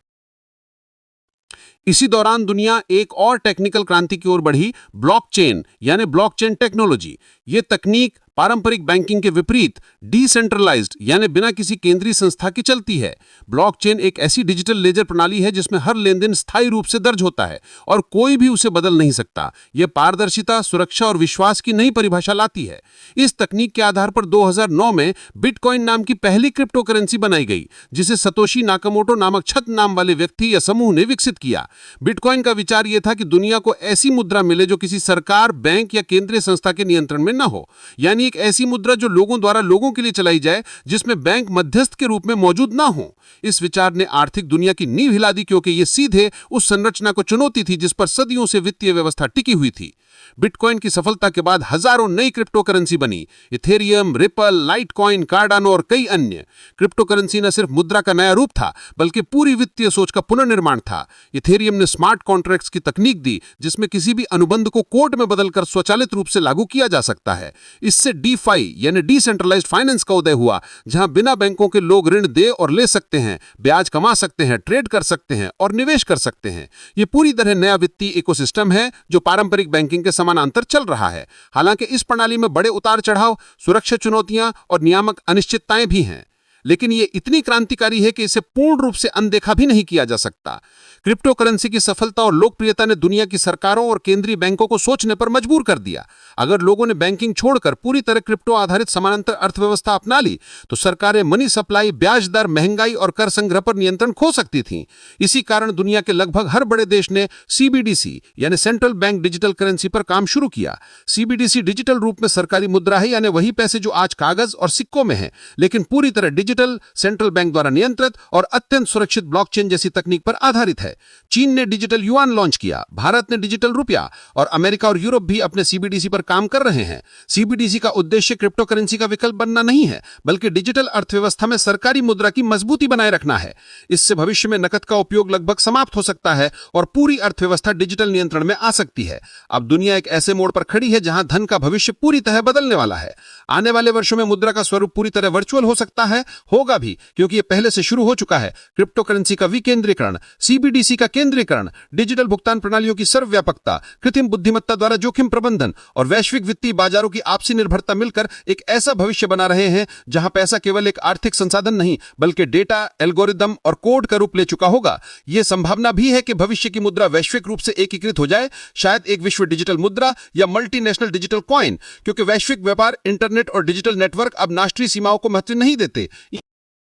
इसी दौरान दुनिया एक और टेक्निकल क्रांति की ओर बढ़ी, ब्लॉकचेन यानी ब्लॉकचेन टेक्नोलॉजी। यह तकनीक पारंपरिक बैंकिंग के विपरीत डिसेंट्रलाइज्ड यानी बिना किसी केंद्रीय संस्था की चलती है। ब्लॉकचेन एक ऐसी डिजिटल लेजर प्रणाली है जिसमें हर लेनदेन स्थायी रूप से दर्ज होता है और कोई भी उसे बदल नहीं सकता। यह पारदर्शिता, सुरक्षा और विश्वास की नई परिभाषा लाती है। इस तकनीक के आधार पर 2009 में बिटकॉइन नाम की पहली क्रिप्टो करेंसी बनाई गई, जिसे सतोशी नाकामोटो नामक छत नाम वाले व्यक्ति या समूह ने विकसित किया। बिटकॉइन का विचार यह था कि दुनिया को ऐसी मुद्रा मिले जो किसी सरकार, बैंक या केंद्रीय संस्था के नियंत्रण में न हो, यानी एक ऐसी मुद्रा जो लोगों द्वारा लोगों के लिए चलाई जाए, जिसमें बैंक मध्यस्थ के रूप में मौजूद ना हो। इस विचार ने आर्थिक दुनिया की नींव हिला दी, क्योंकि यह सीधे उस संरचना को चुनौती थी जिस पर सदियों से वित्तीय व्यवस्था टिकी हुई थी। बिटकॉइन की सफलता के बाद हजारों नई क्रिप्टो करेंसी बनी, इथेरियम, रिपल, लाइटकॉइन, कार्डानो और कई अन्य। क्रिप्टो करेंसी न सिर्फ मुद्रा का नया रूप था, बल्कि पूरी वित्तीय सोच का पुनर्निर्माण था। इथेरियम ने स्मार्ट कॉन्ट्रैक्ट्स की तकनीक दी, जिसमें किसी भी अनुबंध को कोड में बदलकर स्वचालित रूप से लागू किया जा सकता है। इससे डीफाई यानी डिसेंट्रलाइज्ड फाइनेंस का उदय हुआ, जहां बिना बैंकों के लोग ऋण दे और ले सकते हैं, ब्याज कमा सकते हैं, ट्रेड कर सकते हैं और निवेश कर सकते हैं। यह पूरी तरह नया वित्तीय इकोसिस्टम है जो पारंपरिक बैंकिंग के समानांतर चल रहा है। हालांकि इस प्रणाली में बड़े उतार चढ़ाव, सुरक्षा चुनौतियां और नियामक अनिश्चितताएं भी हैं, लेकिन ये इतनी क्रांतिकारी है कि इसे पूर्ण रूप से अनदेखा भी नहीं किया जा सकता। क्रिप्टो करेंसी की सफलता और लोकप्रियता ने दुनिया की सरकारों और केंद्रीय बैंकों को सोचने पर मजबूर कर दिया। अगर लोगों ने बैंकिंग छोड़कर पूरी तरह क्रिप्टो आधारित समानांतर अर्थव्यवस्था अपना ली, तो सरकारें मनी सप्लाई, ब्याज दर, महंगाई और कर संग्रह पर नियंत्रण खो सकती थीं। इसी कारण दुनिया के लगभग हर बड़े देश ने सीबीडीसी यानी सेंट्रल बैंक डिजिटल करेंसी पर काम शुरू किया। सीबीडीसी डिजिटल रूप में सरकारी मुद्रा है, यानी वही पैसे जो आज कागज और सिक्कों में हैं, लेकिन पूरी तरह डिजिटल, सेंट्रल बैंक द्वारा नियंत्रित और अत्यंत सुरक्षित ब्लॉकचेन जैसी तकनीक पर आधारित है। चीन ने डिजिटल युआन लॉन्च किया, भारत ने डिजिटल रुपया और अमेरिका और यूरोप भी अपने सीबीडीसी पर काम कर रहे हैं। सीबीडीसी का उद्देश्य क्रिप्टो करेंसी का विकल्प बनना नहीं है, बल्कि डिजिटल अर्थव्यवस्था में सरकारी मुद्रा की मजबूती बनाए रखना है। इससे भविष्य में नकद का उपयोग लगभग समाप्त हो सकता है और पूरी अर्थव्यवस्था डिजिटल नियंत्रण में आ सकती है। अब दुनिया एक ऐसे मोड़ पर खड़ी है जहां धन का भविष्य पूरी तरह बदलने वाला है। आने वाले वर्षों में मुद्रा का स्वरूप पूरी तरह वर्चुअल हो सकता है, होगा भी, क्योंकि यह पहले से शुरू हो चुका है। क्रिप्टो करेंसी का विकेंद्रीकरण, सीबीडीसी का केंद्रीकरण, डिजिटल भुगतान प्रणालियों की सर्वव्यापकता, कृत्रिम बुद्धिमत्ता द्वारा जोखिम प्रबंधन और वैश्विक वित्तीय बाजारों की आपसी निर्भरता मिलकर एक ऐसा भविष्य बना रहे हैं जहां पैसा केवल एक आर्थिक संसाधन नहीं, बल्कि डेटा, एल्गोरिदम और कोड का रूप ले चुका होगा। यह संभावना भी है कि भविष्य की मुद्रा वैश्विक रूप से एकीकृत हो जाए, शायद एक विश्व डिजिटल मुद्रा या मल्टीनेशनल डिजिटल कॉइन, क्योंकि वैश्विक व्यापार, इंटरनेट और डिजिटल नेटवर्क अब राष्ट्रीय सीमाओं को महत्व नहीं देते।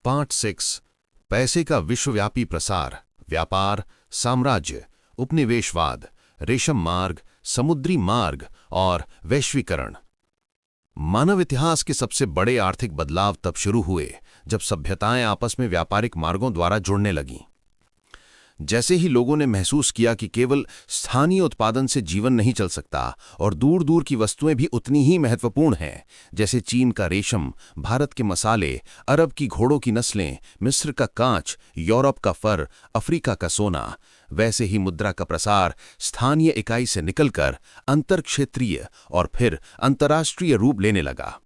5.6 पैसे का विश्वव्यापी प्रसार, व्यापार, साम्राज्य, उपनिवेशवाद, रेशम मार्ग, समुद्री मार्ग और वैश्वीकरण। मानव इतिहास के सबसे बड़े आर्थिक बदलाव तब शुरू हुए जब सभ्यताएं आपस में व्यापारिक मार्गों द्वारा जुड़ने लगीं। जैसे ही लोगों ने महसूस किया कि केवल स्थानीय उत्पादन से जीवन नहीं चल सकता और दूर दूर की वस्तुएं भी उतनी ही महत्वपूर्ण हैं, जैसे चीन का रेशम, भारत के मसाले, अरब की घोड़ों की नस्लें, मिस्र का कांच, यूरोप का फर, अफ्रीका का सोना, वैसे ही मुद्रा का प्रसार स्थानीय इकाई से निकलकर अंतरक्षेत्रीय और फिर अंतर्राष्ट्रीय रूप लेने लगा।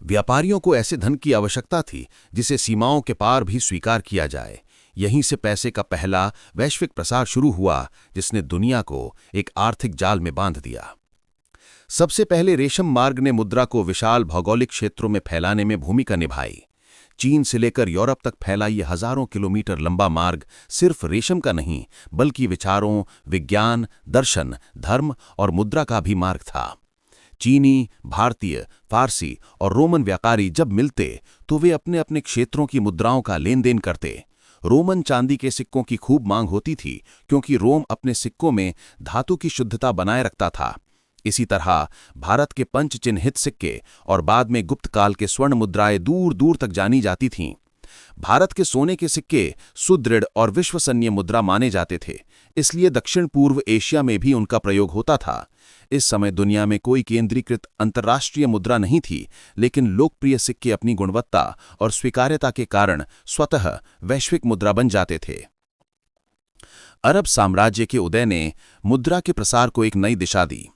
व्यापारियों को ऐसे धन की आवश्यकता थी जिसे सीमाओं के पार भी स्वीकार किया जाए। यहीं से पैसे का पहला वैश्विक प्रसार शुरू हुआ, जिसने दुनिया को एक आर्थिक जाल में बांध दिया। सबसे पहले रेशम मार्ग ने मुद्रा को विशाल भौगोलिक क्षेत्रों में फैलाने में भूमिका निभाई। चीन से लेकर यूरोप तक फैला ये हजारों किलोमीटर लंबा मार्ग सिर्फ रेशम का नहीं, बल्कि विचारों, विज्ञान, दर्शन, धर्म और मुद्रा का भी मार्ग था। चीनी, भारतीय, फारसी और रोमन व्यापारी जब मिलते तो वे अपने अपने क्षेत्रों की मुद्राओं का लेन देन करते। रोमन चांदी के सिक्कों की खूब मांग होती थी, क्योंकि रोम अपने सिक्कों में धातु की शुद्धता बनाए रखता था। इसी तरह भारत के पंच चिन्हित सिक्के और बाद में गुप्त काल के स्वर्ण मुद्राएं दूर दूर तक जानी जाती थीं। भारत के सोने के सिक्के सुदृढ़ और विश्वसनीय मुद्रा माने जाते थे, इसलिए दक्षिण पूर्व एशिया में भी उनका प्रयोग होता था। इस समय दुनिया में कोई केंद्रीकृत अंतर्राष्ट्रीय मुद्रा नहीं थी, लेकिन लोकप्रिय सिक्के अपनी गुणवत्ता और स्वीकार्यता के कारण स्वतः वैश्विक मुद्रा बन जाते थे। अरब साम्राज्य के उदय ने मुद्रा के प्रसार को एक नई दिशा दी।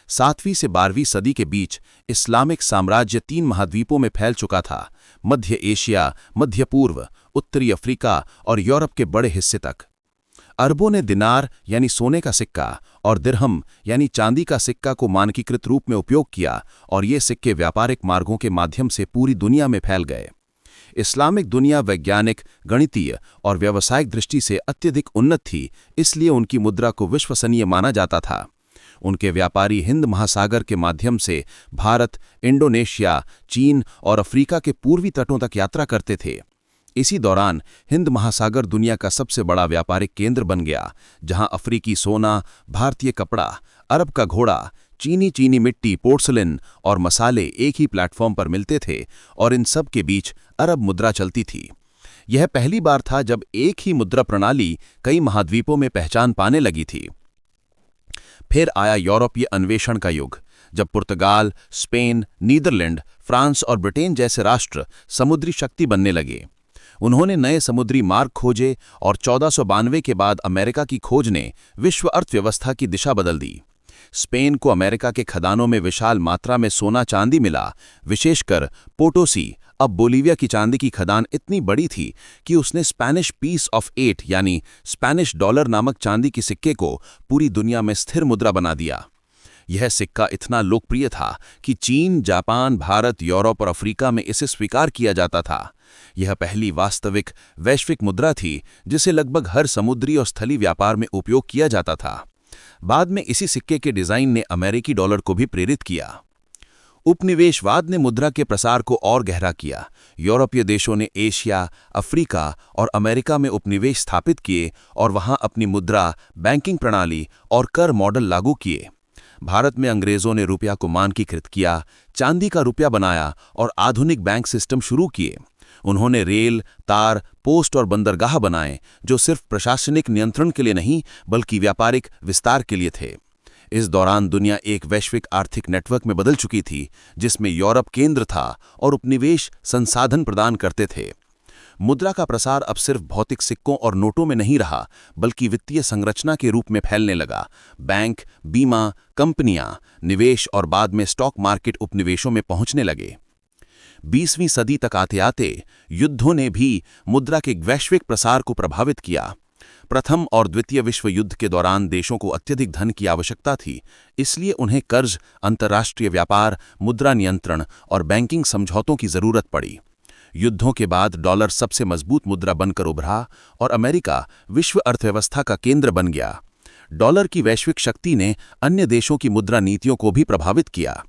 7वीं से 12वीं सदी के बीच इस्लामिक साम्राज्य 3 महाद्वीपों में फैल चुका था, मध्य एशिया, मध्य पूर्व, उत्तरी अफ्रीका और यूरोप के बड़े हिस्से तक। अरबों ने दिनार यानी सोने का सिक्का और दिरहम यानी चांदी का सिक्का को मानकीकृत रूप में उपयोग किया, और ये सिक्के व्यापारिक मार्गों के माध्यम से पूरी दुनिया में फैल गए। इस्लामिक दुनिया वैज्ञानिक, गणितीय और व्यावसायिक दृष्टि से अत्यधिक उन्नत थी, इसलिए उनकी मुद्रा को विश्वसनीय माना जाता था। उनके व्यापारी हिंद महासागर के माध्यम से भारत, इंडोनेशिया, चीन और अफ्रीका के पूर्वी तटों तक यात्रा करते थे। इसी दौरान हिंद महासागर दुनिया का सबसे बड़ा व्यापारिक केंद्र बन गया, जहां अफ्रीकी सोना, भारतीय कपड़ा, अरब का घोड़ा, चीनी मिट्टी, पोर्सलिन और मसाले एक ही प्लेटफॉर्म पर मिलते थे, और इन सब के बीच अरब मुद्रा चलती थी। यह पहली बार था जब एक ही मुद्रा प्रणाली कई महाद्वीपों में पहचान पाने लगी थी। फिर आया यूरोपीय अन्वेषण का युग, जब पुर्तगाल, स्पेन, नीदरलैंड, फ्रांस और ब्रिटेन जैसे राष्ट्र समुद्री शक्ति बनने लगे। उन्होंने नए समुद्री मार्ग खोजे, और 1492 के बाद अमेरिका की खोज ने विश्व अर्थव्यवस्था की दिशा बदल दी। स्पेन को अमेरिका के खदानों में विशाल मात्रा में सोना चांदी मिला, विशेषकर पोटोसी, अब बोलीविया की चांदी की खदान इतनी बड़ी थी कि उसने स्पैनिश पीस ऑफ 8 यानी स्पैनिश डॉलर नामक चांदी के सिक्के को पूरी दुनिया में स्थिर मुद्रा बना दिया। यह सिक्का इतना लोकप्रिय था कि चीन, जापान, भारत, यूरोप और अफ्रीका में इसे स्वीकार किया जाता था। यह पहली वास्तविक वैश्विक मुद्रा थी जिसे लगभग हर समुद्री और स्थलीय व्यापार में उपयोग किया जाता था। बाद में इसी सिक्के के डिजाइन ने अमेरिकी डॉलर को भी प्रेरित किया। उपनिवेशवाद ने मुद्रा के प्रसार को और गहरा किया। यूरोपीय देशों ने एशिया, अफ्रीका और अमेरिका में उपनिवेश स्थापित किए और वहां अपनी मुद्रा, बैंकिंग प्रणाली और कर मॉडल लागू किए। भारत में अंग्रेजों ने रुपया को मानकीकृत किया, चांदी का रुपया बनाया और आधुनिक बैंक सिस्टम शुरू किए। उन्होंने रेल, तार, पोस्ट और बंदरगाह बनाए, जो सिर्फ प्रशासनिक नियंत्रण के लिए नहीं बल्कि व्यापारिक विस्तार के लिए थे। इस दौरान दुनिया एक वैश्विक आर्थिक नेटवर्क में बदल चुकी थी, जिसमें यूरोप केंद्र था और उपनिवेश संसाधन प्रदान करते थे। मुद्रा का प्रसार अब सिर्फ भौतिक सिक्कों और नोटों में नहीं रहा, बल्कि वित्तीय संरचना के रूप में फैलने लगा। बैंक, बीमा कंपनियां, निवेश और बाद में स्टॉक मार्केट उपनिवेशों में पहुंचने लगे। 20वीं सदी तक आते आते युद्धों ने भी मुद्रा के वैश्विक प्रसार को प्रभावित किया। प्रथम और द्वितीय विश्व युद्ध के दौरान देशों को अत्यधिक धन की आवश्यकता थी, इसलिए उन्हें कर्ज, अंतर्राष्ट्रीय व्यापार, मुद्रा नियंत्रण और बैंकिंग समझौतों की जरूरत पड़ी। युद्धों के बाद डॉलर सबसे मजबूत मुद्रा बनकर उभरा और अमेरिका विश्व अर्थव्यवस्था का केंद्र बन गया। डॉलर की वैश्विक शक्ति ने अन्य देशों की मुद्रा नीतियों को भी प्रभावित किया।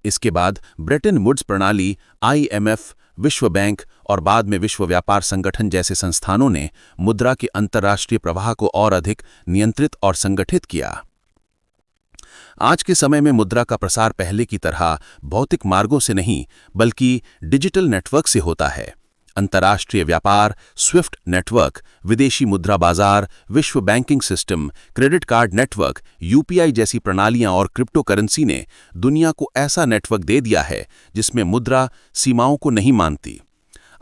इसके बाद ब्रेटन वुड्स प्रणाली, IMF, विश्व बैंक और बाद में विश्व व्यापार संगठन जैसे संस्थानों ने मुद्रा के अंतर्राष्ट्रीय प्रवाह को और अधिक नियंत्रित और संगठित किया। आज के समय में मुद्रा का प्रसार पहले की तरह भौतिक मार्गों से नहीं बल्कि डिजिटल नेटवर्क से होता है। अंतर्राष्ट्रीय व्यापार, स्विफ्ट नेटवर्क, विदेशी मुद्रा बाजार, विश्व banking system, credit card network, UPI जैसी प्रणालियां और क्रिप्टो करेंसी ने दुनिया को ऐसा नेटवर्क दे दिया है जिसमें मुद्रा सीमाओं को नहीं मानती।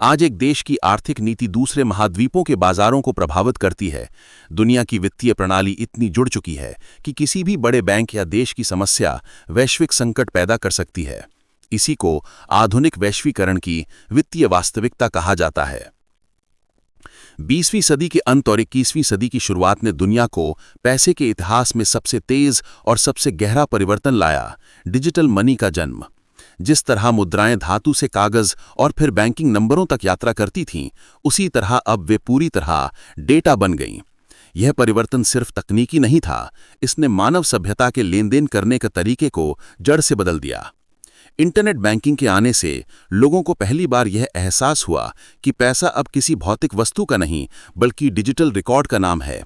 आज एक देश की आर्थिक नीति दूसरे महाद्वीपों के बाजारों को प्रभावित करती है। दुनिया की वित्तीय प्रणाली इतनी जुड़ चुकी है कि किसी भी बड़े बैंक या देश की समस्या वैश्विक संकट पैदा कर सकती है। इसी को आधुनिक वैश्वीकरण की वित्तीय वास्तविकता कहा जाता है। 20वीं सदी के अंत और 21वीं सदी की शुरुआत ने दुनिया को पैसे के इतिहास में सबसे तेज और सबसे गहरा परिवर्तन लाया, डिजिटल मनी का जन्म। जिस तरह मुद्राएं धातु से कागज और फिर बैंकिंग नंबरों तक यात्रा करती थीं, उसी तरह अब वे पूरी तरह डेटा बन गईं। यह परिवर्तन सिर्फ तकनीकी नहीं था, इसने मानव सभ्यता के लेन देन करने के तरीके को जड़ से बदल दिया। इंटरनेट बैंकिंग के आने से लोगों को पहली बार यह एहसास हुआ कि पैसा अब किसी भौतिक वस्तु का नहीं बल्कि डिजिटल रिकॉर्ड का नाम है।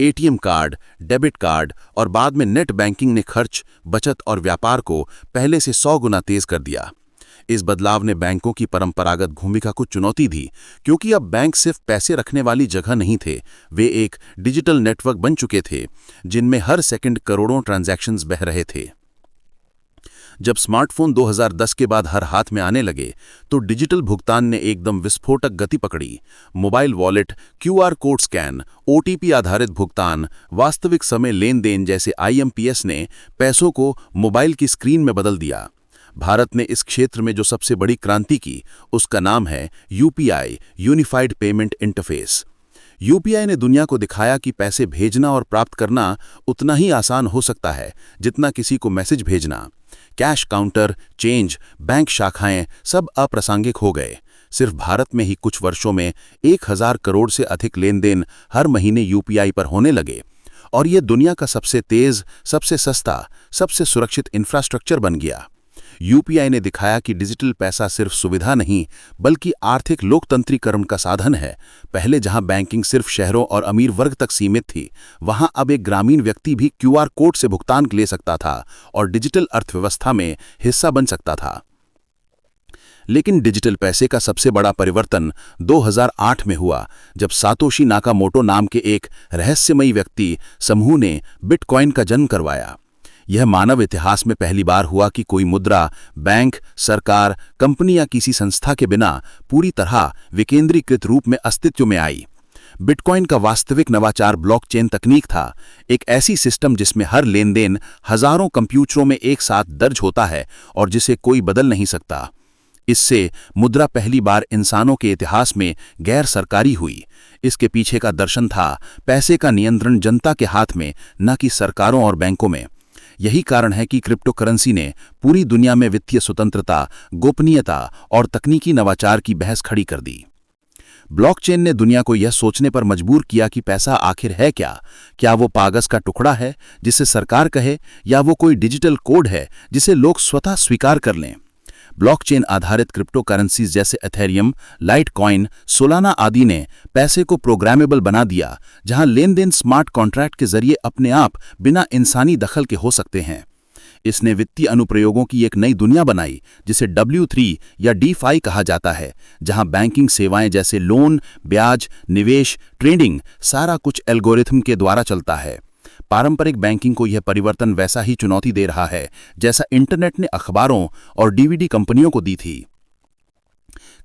एटीएम कार्ड, डेबिट कार्ड और बाद में नेट बैंकिंग ने खर्च, बचत और व्यापार को पहले से 100 गुना तेज कर दिया। इस बदलाव ने बैंकों की परंपरागत भूमिका को चुनौती दी, क्योंकि अब बैंक सिर्फ पैसे रखने वाली जगह नहीं थे, वे एक डिजिटल नेटवर्क बन चुके थे जिनमें हर सेकंड करोड़ों ट्रांजैक्शंस बह रहे थे। जब स्मार्टफोन 2010 के बाद हर हाथ में आने लगे तो डिजिटल भुगतान ने एकदम विस्फोटक गति पकड़ी। Mobile wallet, QR code scan, OTP आधारित भुगतान, वास्तविक समय लेन देन जैसे आईएमपीएस ने पैसों को मोबाइल की स्क्रीन में बदल दिया। भारत ने इस क्षेत्र में जो सबसे बड़ी क्रांति की, उसका नाम है UPI, unified payment interface. UPI ने दुनिया को दिखाया कि पैसे भेजना और प्राप्त करना उतना ही आसान हो सकता है जितना किसी को मैसेज भेजना। कैश काउंटर, चेंज, बैंक शाखाएं सब अप्रासंगिक हो गए। सिर्फ भारत में ही कुछ वर्षों में 1000 करोड़ से अधिक लेन देन हर महीने यूपीआई पर होने लगे और यह दुनिया का सबसे तेज, सबसे सस्ता, सबसे सुरक्षित इंफ्रास्ट्रक्चर बन गया। यूपीआई ने दिखाया कि डिजिटल पैसा सिर्फ सुविधा नहीं बल्कि आर्थिक लोकतंत्रीकरण का साधन है। पहले जहां बैंकिंग सिर्फ शहरों और अमीर वर्ग तक सीमित थी, वहां अब एक ग्रामीण व्यक्ति भी क्यूआर कोड से भुगतान ले सकता था और डिजिटल अर्थव्यवस्था में हिस्सा बन सकता था। लेकिन डिजिटल पैसे का सबसे बड़ा परिवर्तन 2008 में हुआ, जब सातोशी नाकामोटो नाम के एक रहस्यमयी व्यक्ति समूह ने बिटकॉइन का जन्म करवाया। यह मानव इतिहास में पहली बार हुआ कि कोई मुद्रा बैंक, सरकार, कंपनी या किसी संस्था के बिना पूरी तरह विकेंद्रीकृत रूप में अस्तित्व में आई। बिटकॉइन का वास्तविक नवाचार ब्लॉकचेन तकनीक था, एक ऐसी सिस्टम जिसमें हर लेन देन हजारों कंप्यूटरों में एक साथ दर्ज होता है और जिसे कोई बदल नहीं सकता। इससे मुद्रा पहली बार इंसानों के इतिहास में गैर सरकारी हुई। इसके पीछे का दर्शन था पैसे का नियंत्रण जनता के हाथ में, न कि सरकारों और बैंकों में। यही कारण है कि क्रिप्टो करेंसी ने पूरी दुनिया में वित्तीय स्वतंत्रता, गोपनीयता और तकनीकी नवाचार की बहस खड़ी कर दी। ब्लॉकचेन ने दुनिया को यह सोचने पर मजबूर किया कि पैसा आखिर है क्या? क्या वो कागज का टुकड़ा है जिसे सरकार कहे, या वो कोई डिजिटल कोड है जिसे लोग स्वतः स्वीकार कर लें? ब्लॉकचेन आधारित क्रिप्टो करेंसीज जैसे एथेरियम, लाइटकॉइन, सोलाना आदि ने पैसे को प्रोग्रामेबल बना दिया, जहां लेन देन स्मार्ट कॉन्ट्रैक्ट के जरिए अपने आप बिना इंसानी दखल के हो सकते हैं। इसने वित्तीय अनुप्रयोगों की एक नई दुनिया बनाई जिसे W3 या DeFi कहा जाता है, जहां बैंकिंग सेवाएं जैसे लोन, ब्याज, निवेश, ट्रेडिंग सारा कुछ एल्गोरिथम के द्वारा चलता है। पारंपरिक बैंकिंग को यह परिवर्तन वैसा ही चुनौती दे रहा है जैसा इंटरनेट ने अखबारों और डीवीडी कंपनियों को दी थी।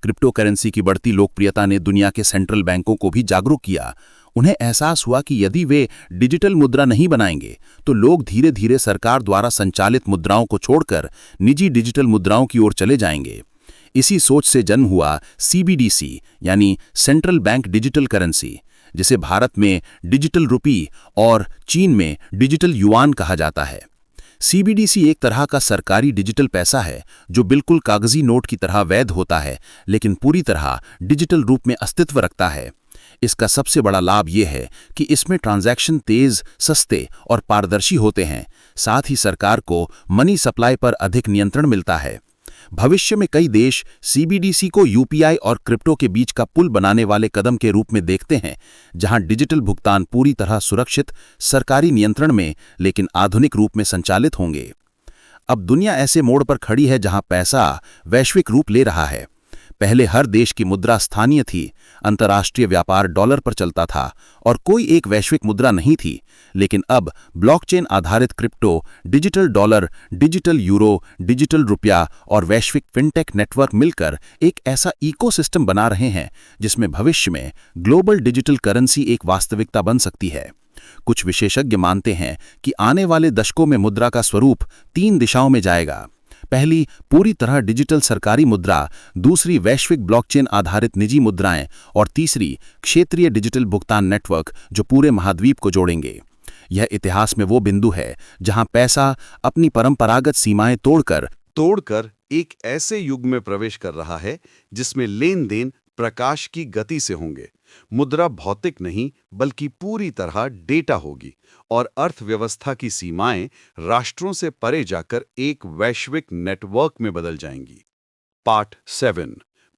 क्रिप्टो करेंसी की बढ़ती लोकप्रियता ने दुनिया के सेंट्रल बैंकों को भी जागरूक किया। उन्हें एहसास हुआ कि यदि वे डिजिटल मुद्रा नहीं बनाएंगे तो लोग धीरे धीरे सरकार द्वारा संचालित मुद्राओं को छोड़कर निजी डिजिटल मुद्राओं की ओर चले जाएंगे। इसी सोच से जन्म हुआ CBDC यानी सेंट्रल बैंक डिजिटल करेंसी, जिसे भारत में डिजिटल रुपी और चीन में डिजिटल युआन कहा जाता है। CBDC एक तरह का सरकारी डिजिटल पैसा है जो बिल्कुल कागजी नोट की तरह वैध होता है, लेकिन पूरी तरह डिजिटल रूप में अस्तित्व रखता है। इसका सबसे बड़ा लाभ यह है कि इसमें ट्रांजैक्शन तेज, सस्ते और पारदर्शी होते हैं। साथ ही सरकार को मनी सप्लाई पर अधिक नियंत्रण मिलता है। भविष्य में कई देश CBDC को UPI और क्रिप्टो के बीच का पुल बनाने वाले कदम के रूप में देखते हैं, जहां डिजिटल भुगतान पूरी तरह सुरक्षित, सरकारी नियंत्रण में, लेकिन आधुनिक रूप में संचालित होंगे। अब दुनिया ऐसे मोड़ पर खड़ी है जहां पैसा वैश्विक रूप ले रहा है। पहले हर देश की मुद्रा स्थानीय थी, अंतर्राष्ट्रीय व्यापार डॉलर पर चलता था और कोई एक वैश्विक मुद्रा नहीं थी। लेकिन अब ब्लॉकचेन आधारित crypto, digital dollar, digital euro, digital रुपया और वैश्विक फिनटेक नेटवर्क मिलकर एक ऐसा इकोसिस्टम बना रहे हैं जिसमें भविष्य में ग्लोबल डिजिटल करेंसी एक वास्तविकता बन सकती है। कुछ विशेषज्ञ मानते हैं कि आने वाले दशकों में मुद्रा का स्वरूप 3 दिशाओं में जाएगा। पहली, पूरी तरह डिजिटल सरकारी मुद्रा, दूसरी वैश्विक ब्लॉकचेन आधारित निजी मुद्राएं और तीसरी क्षेत्रीय डिजिटल भुगतान नेटवर्क जो पूरे महाद्वीप को जोड़ेंगे। यह इतिहास में वो बिंदु है जहां पैसा अपनी परंपरागत सीमाएं तोड़कर एक ऐसे युग में प्रवेश कर रहा है जिसमें लेन देन प्रकाश की गति से होंगे। मुद्रा भौतिक नहीं बल्कि पूरी तरह डेटा होगी और अर्थव्यवस्था की सीमाएं राष्ट्रों से परे जाकर एक वैश्विक नेटवर्क में बदल जाएंगी। पार्ट 7,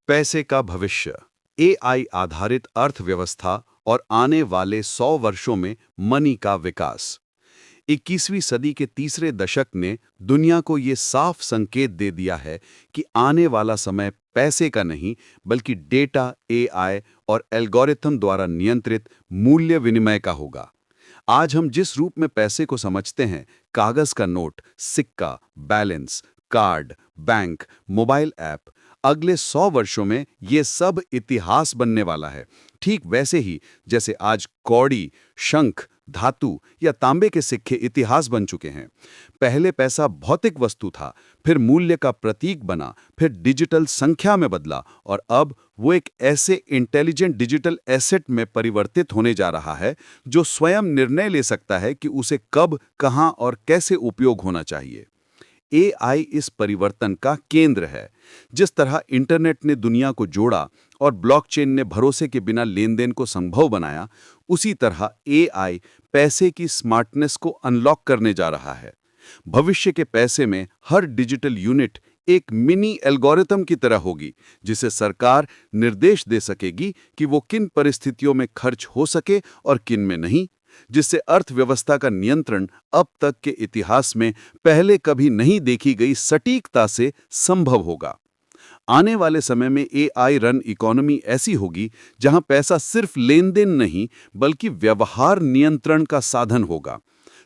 पैसे का भविष्य, एआई आधारित अर्थव्यवस्था और आने वाले 100 वर्षों में मनी का विकास। 21वीं सदी के तीसरे दशक ने दुनिया को ये साफ संकेत दे दिया है कि आने वाला समय पैसे का नहीं बल्कि डेटा, एआई और एल्गोरिथम द्वारा नियंत्रित मूल्य विनिमय का होगा। आज हम जिस रूप में पैसे को समझते हैं, कागज का नोट, सिक्का, balance, card, bank, mobile app, अगले 100 वर्षों में ये सब इतिहास बनने वाला है। ठीक वैसे ही जैसे आज कौड़ी, शंख, धातु या तांबे के सिक्के इतिहास बन चुके हैं। पहले पैसा भौतिक वस्तु था, फिर मूल्य का प्रतीक बना, फिर डिजिटल संख्या में बदला और अब वो एक ऐसे इंटेलिजेंट डिजिटल एसेट में परिवर्तित होने जा रहा है जो स्वयं निर्णय ले सकता है कि उसे कब, कहां और कैसे उपयोग होना चाहिए। एआई इस परिवर्तन का केंद्र है। जिस तरह इंटरनेट ने दुनिया को जोड़ा और ब्लॉकचेन ने भरोसे के बिना लेन-देन को संभव बनाया, उसी तरह एआई पैसे की स्मार्टनेस को अनलॉक करने जा रहा है। भविष्य के पैसे में हर डिजिटल यूनिट एक मिनी एल्गोरिथम की तरह होगी, जिसे सरकार निर्देश दे सकेगी कि वो किन परिस्थितियों में खर्च हो सके और किन में नहीं, जिससे अर्थव्यवस्था का नियंत्रण अब तक के इतिहास में पहले कभी नहीं देखी गई सटीकता से संभव होगा। आने वाले समय में एआई रन इकोनॉमी ऐसी होगी जहां पैसा सिर्फ लेन-देन नहीं बल्कि व्यवहार नियंत्रण का साधन होगा।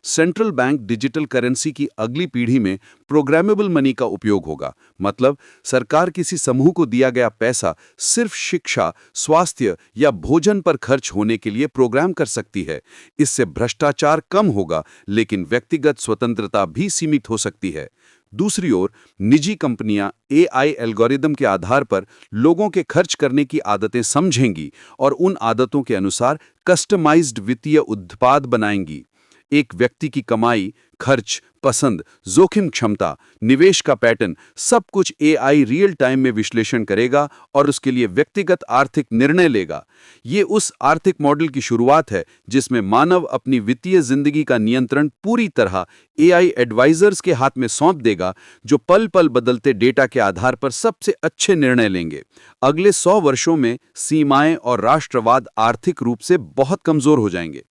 सेंट्रल बैंक डिजिटल करेंसी की अगली पीढ़ी में प्रोग्रामेबल मनी का उपयोग होगा। मतलब सरकार किसी समूह को दिया गया पैसा सिर्फ शिक्षा, स्वास्थ्य या भोजन पर खर्च होने के लिए प्रोग्राम कर सकती है। इससे भ्रष्टाचार कम होगा लेकिन व्यक्तिगत स्वतंत्रता भी सीमित हो सकती है। दूसरी ओर निजी कंपनियां एआई एल्गोरिदम के आधार पर लोगों के खर्च करने की आदतें समझेंगी और उन आदतों के अनुसार कस्टमाइज्ड वित्तीय उत्पाद बनाएंगी। एक व्यक्ति की कमाई, खर्च, पसंद, जोखिम क्षमता, निवेश का पैटर्न सब कुछ एआई रियल टाइम में विश्लेषण करेगा और उसके लिए व्यक्तिगत आर्थिक निर्णय लेगा। ये उस आर्थिक मॉडल की शुरुआत है जिसमें मानव अपनी वित्तीय जिंदगी का नियंत्रण पूरी तरह एआई एडवाइजर्स के हाथ में सौंप देगा, जो पल पल बदलते डेटा के आधार पर सबसे अच्छे निर्णय लेंगे। अगले 100 वर्षों में सीमाएं और राष्ट्रवाद आर्थिक रूप से बहुत कमजोर हो जाएंगे।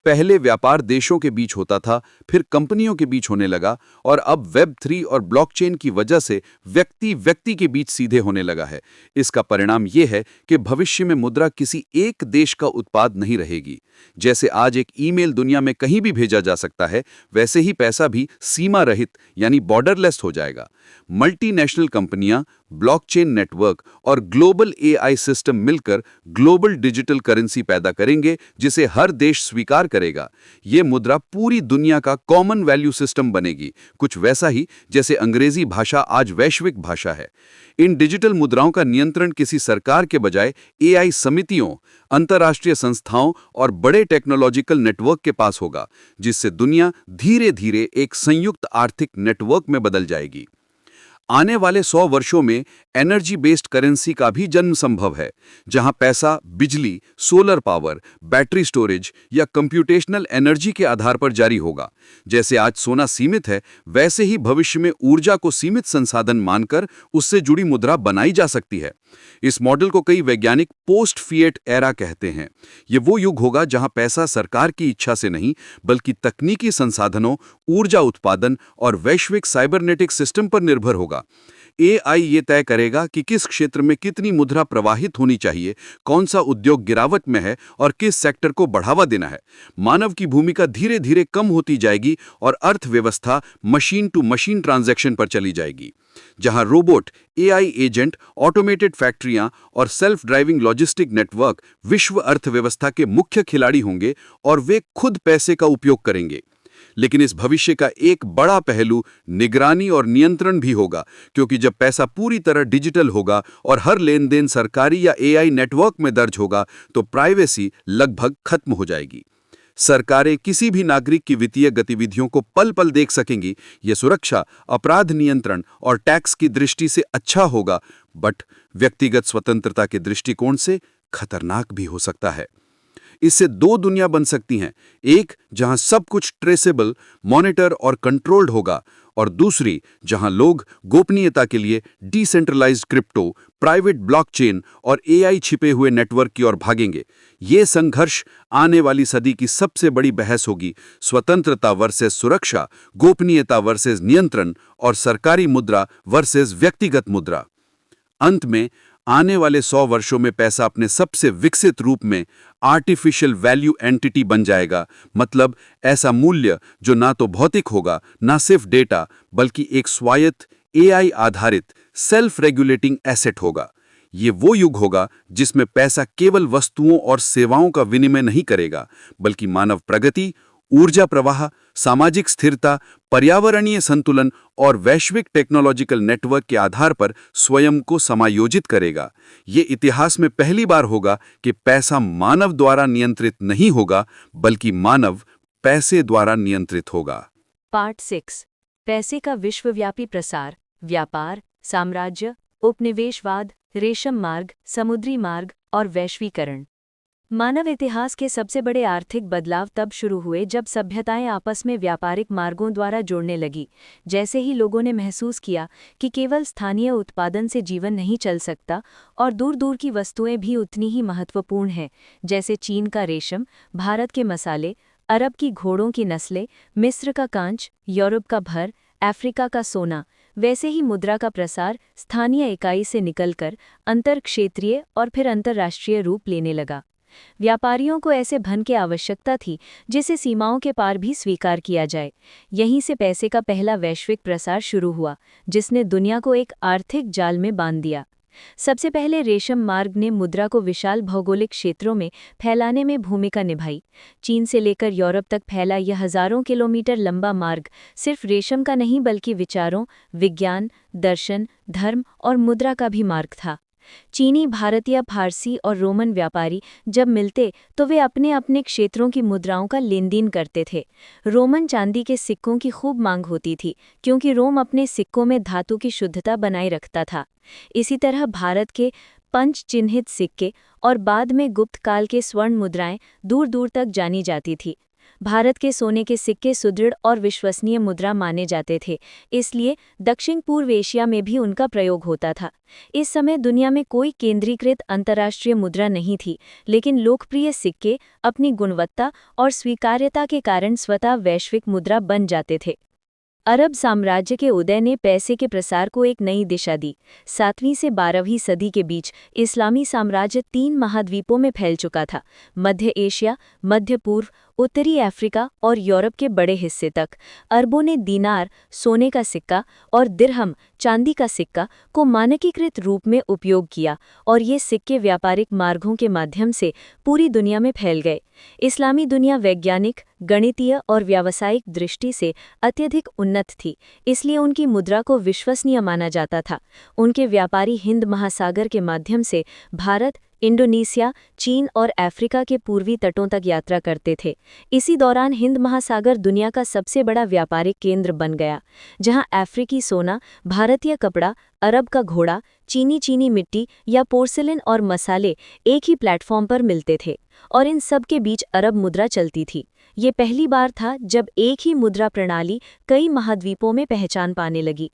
पहले व्यापार देशों के बीच होता था, फिर कंपनियों के बीच होने लगा और अब वेब3 और ब्लॉकचेन की वजह से व्यक्ति व्यक्ति के बीच सीधे होने लगा है। इसका परिणाम यह है कि भविष्य में मुद्रा किसी एक देश का उत्पाद नहीं रहेगी। जैसे आज एक ईमेल दुनिया में कहीं भी भेजा जा सकता है, वैसे ही पैसा भी सीमा रहित यानी बॉर्डरलेस हो जाएगा। मल्टीनेशनल कंपनियां, ब्लॉकचेन नेटवर्क और ग्लोबल एआई सिस्टम मिलकर ग्लोबल डिजिटल करेंसी पैदा करेंगे जिसे हर देश स्वीकार करेगा। ये मुद्रा पूरी दुनिया का कॉमन वैल्यू सिस्टम बनेगी, कुछ वैसा ही जैसे अंग्रेजी भाषा आज वैश्विक भाषा है। इन डिजिटल मुद्राओं का नियंत्रण किसी सरकार के बजाय एआई समितियों, अंतर्राष्ट्रीय संस्थाओं और बड़े टेक्नोलॉजिकल नेटवर्क के पास होगा, जिससे दुनिया धीरे धीरे एक संयुक्त आर्थिक नेटवर्क में बदल जाएगी। आने वाले 100 वर्षों में एनर्जी बेस्ड करेंसी का भी जन्म संभव है, जहां पैसा बिजली, सोलर पावर, बैटरी स्टोरेज या कंप्यूटेशनल एनर्जी के आधार पर जारी होगा। जैसे आज सोना सीमित है, वैसे ही भविष्य में ऊर्जा को सीमित संसाधन मानकर उससे जुड़ी मुद्रा बनाई जा सकती है। इस मॉडल को कई वैज्ञानिक पोस्ट फिएट एरा कहते हैं। ये वो युग होगा जहां पैसा सरकार की इच्छा से नहीं बल्कि तकनीकी संसाधनों, ऊर्जा उत्पादन और वैश्विक साइबरनेटिक सिस्टम पर निर्भर होगा। AI ये तय करेगा कि किस क्षेत्र में कितनी मुद्रा प्रवाहित होनी चाहिए, कौन सा उद्योग गिरावट में है और किस सेक्टर को बढ़ावा देना है। मानव की भूमिका धीरे धीरे कम होती जाएगी और अर्थव्यवस्था मशीन टू मशीन ट्रांजैक्शन पर चली जाएगी, जहां रोबोट, AI एजेंट, ऑटोमेटेड फैक्ट्रियां और सेल्फ ड्राइविंग लॉजिस्टिक नेटवर्क विश्व अर्थव्यवस्था के मुख्य खिलाड़ी होंगे और वे खुद पैसे का उपयोग करेंगे। लेकिन इस भविष्य का एक बड़ा पहलू निगरानी और नियंत्रण भी होगा, क्योंकि जब पैसा पूरी तरह डिजिटल होगा और हर लेन देन सरकारी या AI नेटवर्क में दर्ज होगा, तो प्राइवेसी लगभग खत्म हो जाएगी। सरकारें किसी भी नागरिक की वित्तीय गतिविधियों को पल पल देख सकेंगी। यह सुरक्षा, अपराध नियंत्रण और टैक्स की दृष्टि से अच्छा होगा, बट व्यक्तिगत स्वतंत्रता के दृष्टिकोण से खतरनाक भी हो सकता है। इससे दो दुनिया बन सकती हैं, एक जहां सब कुछ ट्रेसेबल, मॉनिटर और कंट्रोल्ड होगा, और दूसरी जहां लोग गोपनीयता के लिए डिसेंट्रलाइज्ड क्रिप्टो, प्राइवेट ब्लॉकचेन और AI छिपे हुए नेटवर्क की ओर भागेंगे। ये संघर्ष आने वाली सदी की सबसे बड़ी बहस होगी, स्वतंत्रता वर्सेस सुरक्षा, गोपनीयता वर्सेस नियंत्रण और सरकारी मुद्रा वर्सेस व्यक्तिगत मुद्रा। अंत में आने वाले 100 वर्षों में पैसा अपने सबसे विकसित रूप में आर्टिफिशियल वैल्यू एंटिटी बन जाएगा, मतलब ऐसा मूल्य जो ना तो भौतिक होगा, ना सिर्फ डेटा, बल्कि एक स्वायत्त AI आधारित सेल्फ रेगुलेटिंग एसेट होगा। ये वो युग होगा जिसमें पैसा केवल वस्तुओं और सेवाओं का विनिमय नहीं करेगा, बल्कि मानव प्रगति, ऊर्जा प्रवाह, सामाजिक स्थिरता, पर्यावरणीय संतुलन और वैश्विक टेक्नोलॉजिकल नेटवर्क के आधार पर स्वयं को समायोजित करेगा। ये इतिहास में पहली बार होगा कि पैसा मानव द्वारा नियंत्रित नहीं होगा, बल्कि मानव पैसे द्वारा नियंत्रित होगा। पार्ट 6। पैसे का विश्वव्यापी प्रसार, व्यापार, साम्राज्य, उपनिवेशवाद, रेशम मार्ग, समुद्री मार्ग और वैश्वीकरण। मानव इतिहास के सबसे बड़े आर्थिक बदलाव तब शुरू हुए जब सभ्यताएं आपस में व्यापारिक मार्गों द्वारा जुड़ने लगी। जैसे ही लोगों ने महसूस किया कि केवल स्थानीय उत्पादन से जीवन नहीं चल सकता और दूर दूर की वस्तुएं भी उतनी ही महत्वपूर्ण हैं, जैसे चीन का रेशम, भारत के मसाले, अरब की घोड़ों की नस्लें, मिस्र का कांच, यूरोप का भर, अफ्रीका का सोना, वैसे ही मुद्रा का प्रसार स्थानीय इकाई से निकलकर अंतरक्षेत्रीय और फिर अंतर्राष्ट्रीय रूप लेने लगा। व्यापारियों को ऐसे धन की आवश्यकता थी जिसे सीमाओं के पार भी स्वीकार किया जाए। यहीं से पैसे का पहला वैश्विक प्रसार शुरू हुआ, जिसने दुनिया को एक आर्थिक जाल में बांध दिया। सबसे पहले रेशम मार्ग ने मुद्रा को विशाल भौगोलिक क्षेत्रों में फैलाने में भूमिका निभाई। चीन से लेकर यूरोप तक फैला यह हजारों किलोमीटर लंबा मार्ग सिर्फ रेशम का नहीं बल्कि विचारों, विज्ञान, दर्शन, धर्म और मुद्रा का भी मार्ग था। चीनी, भारतीय, फारसी और रोमन व्यापारी जब मिलते तो वे अपने अपने क्षेत्रों की मुद्राओं का लेनदेन करते थे। रोमन चांदी के सिक्कों की खूब मांग होती थी, क्योंकि रोम अपने सिक्कों में धातु की शुद्धता बनाए रखता था। इसी तरह भारत के पंच चिन्हित सिक्के और बाद में गुप्त काल के स्वर्ण मुद्राएं दूर दूर तक जानी जाती थी। भारत के सोने के सिक्के सुदृढ़ और विश्वसनीय मुद्रा माने जाते थे, इसलिए दक्षिण पूर्व एशिया में भी उनका प्रयोग होता था। इस समय दुनिया में कोई केंद्रीकृत अंतर्राष्ट्रीय मुद्रा नहीं थी, लेकिन लोकप्रिय सिक्के अपनी गुणवत्ता और स्वीकार्यता के कारण स्वतः वैश्विक मुद्रा बन जाते थे। अरब साम्राज्य के उदय ने पैसे के प्रसार को एक नई दिशा दी। 7वीं से 12वीं सदी के बीच इस्लामी साम्राज्य 3 महाद्वीपों में फैल चुका था, मध्य एशिया, मध्य पूर्व, उत्तरी अफ्रीका और यूरोप के बड़े हिस्से तक। अरबों ने दीनार, सोने का सिक्का, और दिरहम, चांदी का सिक्का, को मानकीकृत रूप में उपयोग किया और ये सिक्के व्यापारिक मार्गों के माध्यम से पूरी दुनिया में फैल गए। इस्लामी दुनिया वैज्ञानिक, गणितीय और व्यावसायिक दृष्टि से अत्यधिक उन्नत थी, इसलिए उनकी मुद्रा को विश्वसनीय माना जाता था। उनके व्यापारी हिंद महासागर के माध्यम से भारत, इंडोनेशिया, चीन और अफ्रीका के पूर्वी तटों तक यात्रा करते थे। इसी दौरान हिंद महासागर दुनिया का सबसे बड़ा व्यापारिक केंद्र बन गया, जहां अफ्रीकी सोना, भारतीय कपड़ा, अरब का घोड़ा, चीनी मिट्टी या पोर्सिलेन और मसाले एक ही प्लेटफॉर्म पर मिलते थे, और इन सब के बीच अरब मुद्रा चलती थी। ये पहली बार था जब एक ही मुद्रा प्रणाली कई महाद्वीपों में पहचान पाने लगी।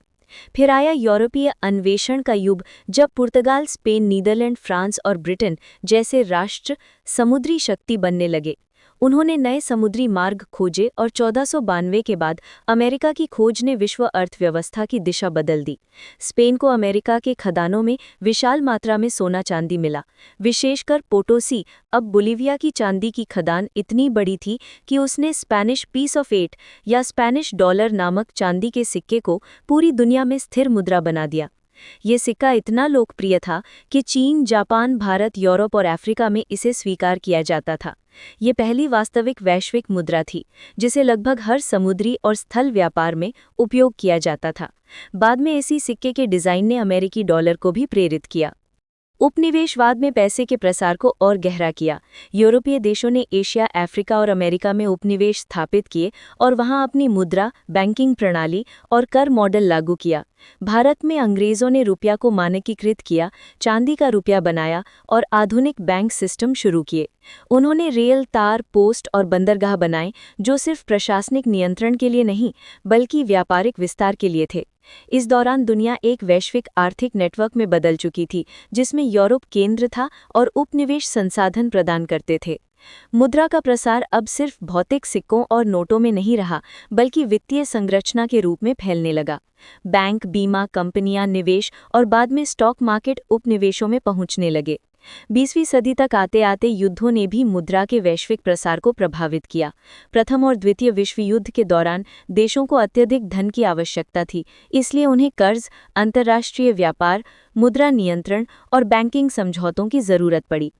फिर आया यूरोपीय अन्वेषण का युग, जब पुर्तगाल, स्पेन, नीदरलैंड, फ्रांस और ब्रिटेन जैसे राष्ट्र समुद्री शक्ति बनने लगे। उन्होंने नए समुद्री मार्ग खोजे और 1492 के बाद अमेरिका की खोज ने विश्व अर्थव्यवस्था की दिशा बदल दी। स्पेन को अमेरिका के खदानों में विशाल मात्रा में सोना चांदी मिला। विशेषकर पोटोसी, अब बोलिविया की चांदी की खदान इतनी बड़ी थी कि उसने स्पेनिश पीस ऑफ 8 या स्पेनिश डॉलर नामक चांदी के सिक्के को पूरी दुनिया में स्थिर मुद्रा बना दिया। ये सिक्का इतना लोकप्रिय था कि चीन, जापान, भारत, यूरोप और अफ्रीका में इसे स्वीकार किया जाता था। ये पहली वास्तविक वैश्विक मुद्रा थी जिसे लगभग हर समुद्री और स्थल व्यापार में उपयोग किया जाता था। बाद में इसी सिक्के के डिजाइन ने अमेरिकी डॉलर को भी प्रेरित किया। उपनिवेशवाद में पैसे के प्रसार को और गहरा किया। यूरोपीय देशों ने एशिया, अफ्रीका और अमेरिका में उपनिवेश स्थापित किए और वहां अपनी मुद्रा, बैंकिंग प्रणाली और कर मॉडल लागू किया। भारत में अंग्रेजों ने रुपया को मानकीकृत किया, चांदी का रुपया बनाया और आधुनिक बैंक सिस्टम शुरू किए। उन्होंने रेल, तार, पोस्ट और बंदरगाह बनाए जो सिर्फ प्रशासनिक नियंत्रण के लिए नहीं बल्कि व्यापारिक विस्तार के लिए थे। इस दौरान दुनिया एक वैश्विक आर्थिक नेटवर्क में बदल चुकी थी जिसमें यूरोप केंद्र था और उपनिवेश संसाधन प्रदान करते थे। मुद्रा का प्रसार अब सिर्फ भौतिक सिक्कों और नोटों में नहीं रहा बल्कि वित्तीय संरचना के रूप में फैलने लगा। बैंक, बीमा कंपनियां, निवेश और बाद में स्टॉक मार्केट उपनिवेशों में पहुंचने लगे। 20वीं सदी तक आते आते युद्धों ने भी मुद्रा के वैश्विक प्रसार को प्रभावित किया। प्रथम और द्वितीय विश्व युद्ध के दौरान देशों को अत्यधिक धन की आवश्यकता थी, इसलिए उन्हें कर्ज, अंतर्राष्ट्रीय व्यापार, मुद्रा नियंत्रण और बैंकिंग समझौतों की जरूरत पड़ी।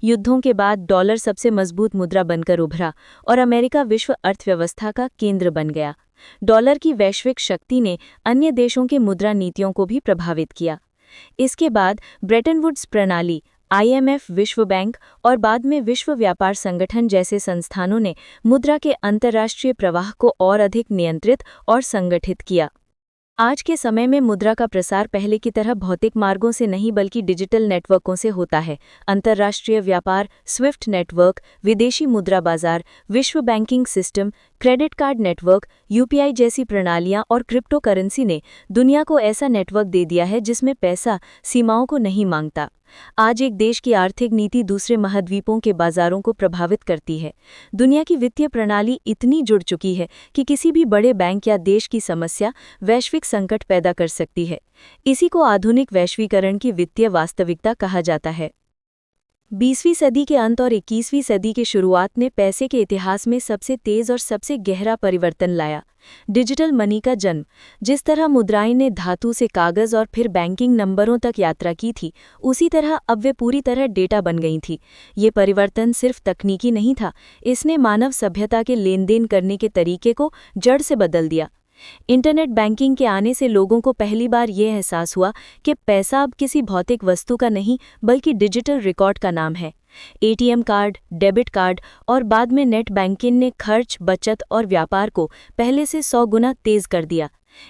युद्धों के बाद डॉलर सबसे मजबूत मुद्रा बनकर उभरा और अमेरिका विश्व अर्थव्यवस्था का केंद्र बन गया। डॉलर की वैश्विक शक्ति ने अन्य देशों के मुद्रा नीतियों को भी प्रभावित किया। इसके बाद ब्रेटन वुड्स प्रणाली, IMF, विश्व बैंक और बाद में विश्व व्यापार संगठन जैसे संस्थानों ने मुद्रा के अंतर्राष्ट्रीय प्रवाह को और अधिक नियंत्रित और संगठित किया। आज के समय में मुद्रा का प्रसार पहले की तरह भौतिक मार्गों से नहीं बल्कि डिजिटल नेटवर्कों से होता है। अंतर्राष्ट्रीय व्यापार, स्विफ्ट नेटवर्क, विदेशी मुद्रा बाजार, विश्व banking system, credit card network, UPI जैसी प्रणालियां और क्रिप्टो करेंसी ने दुनिया को ऐसा नेटवर्क दे दिया है जिसमें पैसा सीमाओं को नहीं मांगता। आज एक देश की आर्थिक नीति दूसरे महाद्वीपों के बाजारों को प्रभावित करती है। दुनिया की वित्तीय प्रणाली इतनी जुड़ चुकी है कि किसी भी बड़े बैंक या देश की समस्या वैश्विक संकट पैदा कर सकती है। इसी को आधुनिक वैश्वीकरण की वित्तीय वास्तविकता कहा जाता है। 20वीं सदी के अंत और 21वीं सदी की शुरुआत ने पैसे के इतिहास में सबसे तेज और सबसे गहरा परिवर्तन लाया। डिजिटल मनी का जन्म। जिस तरह मुद्राएं ने धातु से कागज और फिर बैंकिंग नंबरों तक यात्रा की थी, उसी तरह अब वे पूरी तरह डेटा बन गई थी। ये परिवर्तन सिर्फ तकनीकी नहीं था, इसने मानव सभ्यता के लेन देन करने के तरीके को जड़ से बदल दिया। इंटरनेट बैंकिंग के आने से लोगों को पहली बार ये एहसास हुआ कि पैसा अब किसी भौतिक वस्तु का नहीं बल्कि डिजिटल रिकॉर्ड का नाम है। ATM कार्ड, डेबिट कार्ड और बाद में नेट बैंकिंग ने खर्च, बचत और व्यापार को पहले से 100 गुना तेज कर दिया।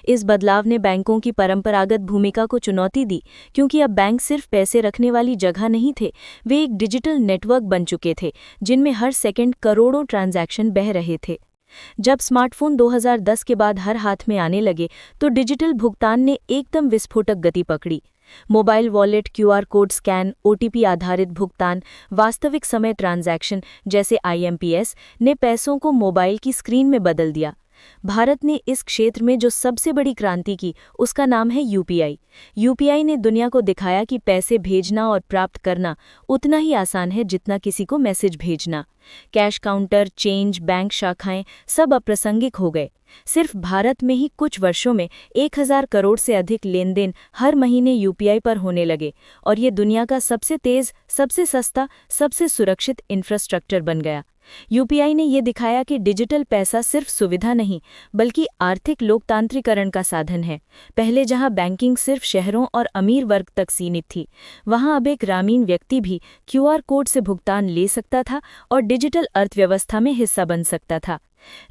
इस बदलाव ने बैंकों की परंपरागत भूमिका को चुनौती दी क्योंकि अब बैंक सिर्फ पैसे रखने वाली जगह नहीं थे, वे एक डिजिटल नेटवर्क बन चुके थे जिनमें हर सेकंड करोड़ों ट्रांजैक्शन बह रहे थे। जब स्मार्टफोन 2010 के बाद हर हाथ में आने लगे तो डिजिटल भुगतान ने एकदम विस्फोटक गति पकड़ी। Mobile wallet, QR code scan, OTP आधारित भुगतान, वास्तविक समय ट्रांजैक्शन जैसे IMPS ने पैसों को मोबाइल की स्क्रीन में बदल दिया। भारत ने इस क्षेत्र में जो सबसे बड़ी क्रांति की उसका नाम है UPI। UPI ने दुनिया को दिखाया कि पैसे भेजना और प्राप्त करना उतना ही आसान है जितना किसी को मैसेज भेजना। कैश काउंटर, चेंज, बैंक शाखाएं सब अप्रासंगिक हो गए। सिर्फ भारत में ही कुछ वर्षों में 1000 करोड़ से अधिक लेन देन हर महीने UPI पर होने लगे और ये दुनिया का सबसे तेज, सबसे सस्ता, सबसे सुरक्षित इंफ्रास्ट्रक्चर बन गया। UPI ने ये दिखाया कि डिजिटल पैसा सिर्फ सुविधा नहीं बल्कि आर्थिक लोकतांत्रिकरण का साधन है। पहले जहां बैंकिंग सिर्फ शहरों और अमीर वर्ग तक सीमित थी, वहां अब एक ग्रामीण व्यक्ति भी QR कोड से भुगतान ले सकता था और डिजिटल अर्थव्यवस्था में हिस्सा बन सकता था।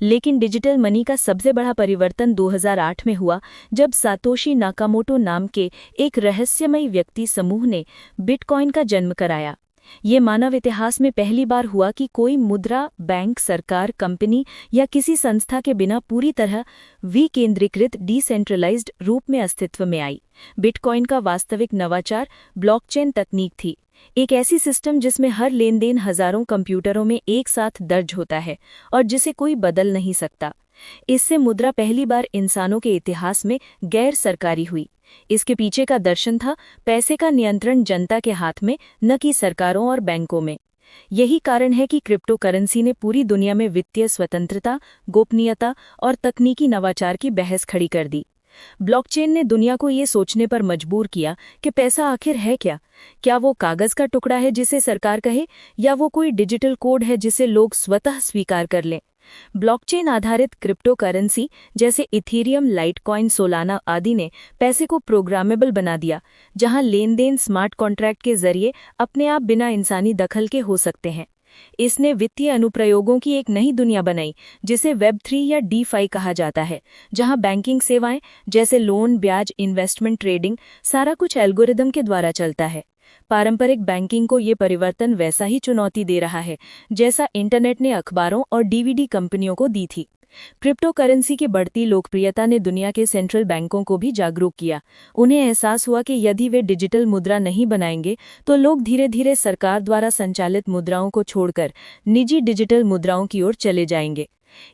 लेकिन डिजिटल मनी का सबसे बड़ा परिवर्तन 2008 में हुआ जब सातोशी नाकामोटो नाम के एक रहस्यमयी व्यक्ति समूह ने बिटकॉइन का जन्म कराया। ये मानव इतिहास में पहली बार हुआ कि कोई मुद्रा बैंक, सरकार, कंपनी या किसी संस्था के बिना पूरी तरह विकेंद्रीकृत डिसेंट्रलाइज्ड रूप में अस्तित्व में आई। बिटकॉइन का वास्तविक नवाचार ब्लॉकचेन तकनीक थी, एक ऐसी सिस्टम जिसमें हर लेन देन हजारों कंप्यूटरों में एक साथ दर्ज होता है और जिसे कोई बदल नहीं सकता। इससे मुद्रा पहली बार इंसानों के इतिहास में गैर सरकारी हुई। इसके पीछे का दर्शन था पैसे का नियंत्रण जनता के हाथ में, न कि सरकारों और बैंकों में। यही कारण है कि क्रिप्टो करेंसी ने पूरी दुनिया में वित्तीय स्वतंत्रता, गोपनीयता और तकनीकी नवाचार की बहस खड़ी कर दी। ब्लॉकचेन ने दुनिया को ये सोचने पर मजबूर किया कि पैसा आखिर है क्या? क्या वो कागज का टुकड़ा है जिसे सरकार कहे, या वो कोई डिजिटल कोड है जिसे लोग स्वतः स्वीकार कर लें? ब्लॉकचेन आधारित क्रिप्टो करेंसी जैसे इथेरियम, लाइटकॉइन, सोलाना आदि ने पैसे को प्रोग्रामेबल बना दिया, जहां लेन देन स्मार्ट कॉन्ट्रैक्ट के जरिए अपने आप बिना इंसानी दखल के हो सकते हैं। इसने वित्तीय अनुप्रयोगों की एक नई दुनिया बनाई, जिसे वेब3 या DeFi कहा जाता है, जहां बैंकिंग सेवाएं जैसे लोन, ब्याज, इन्वेस्टमेंट, ट्रेडिंग सारा कुछ एल्गोरिदम के द्वारा चलता है। पारंपरिक बैंकिंग को ये परिवर्तन वैसा ही चुनौती दे रहा है जैसा इंटरनेट ने अखबारों और DVD कंपनियों को दी थी। क्रिप्टो करेंसी की बढ़ती लोकप्रियता ने दुनिया के सेंट्रल बैंकों को भी जागरूक किया। उन्हें एहसास हुआ कि यदि वे डिजिटल मुद्रा नहीं बनाएंगे तो लोग धीरे धीरे सरकार द्वारा संचालित मुद्राओं को छोड़कर निजी डिजिटल मुद्राओं की ओर चले जाएंगे।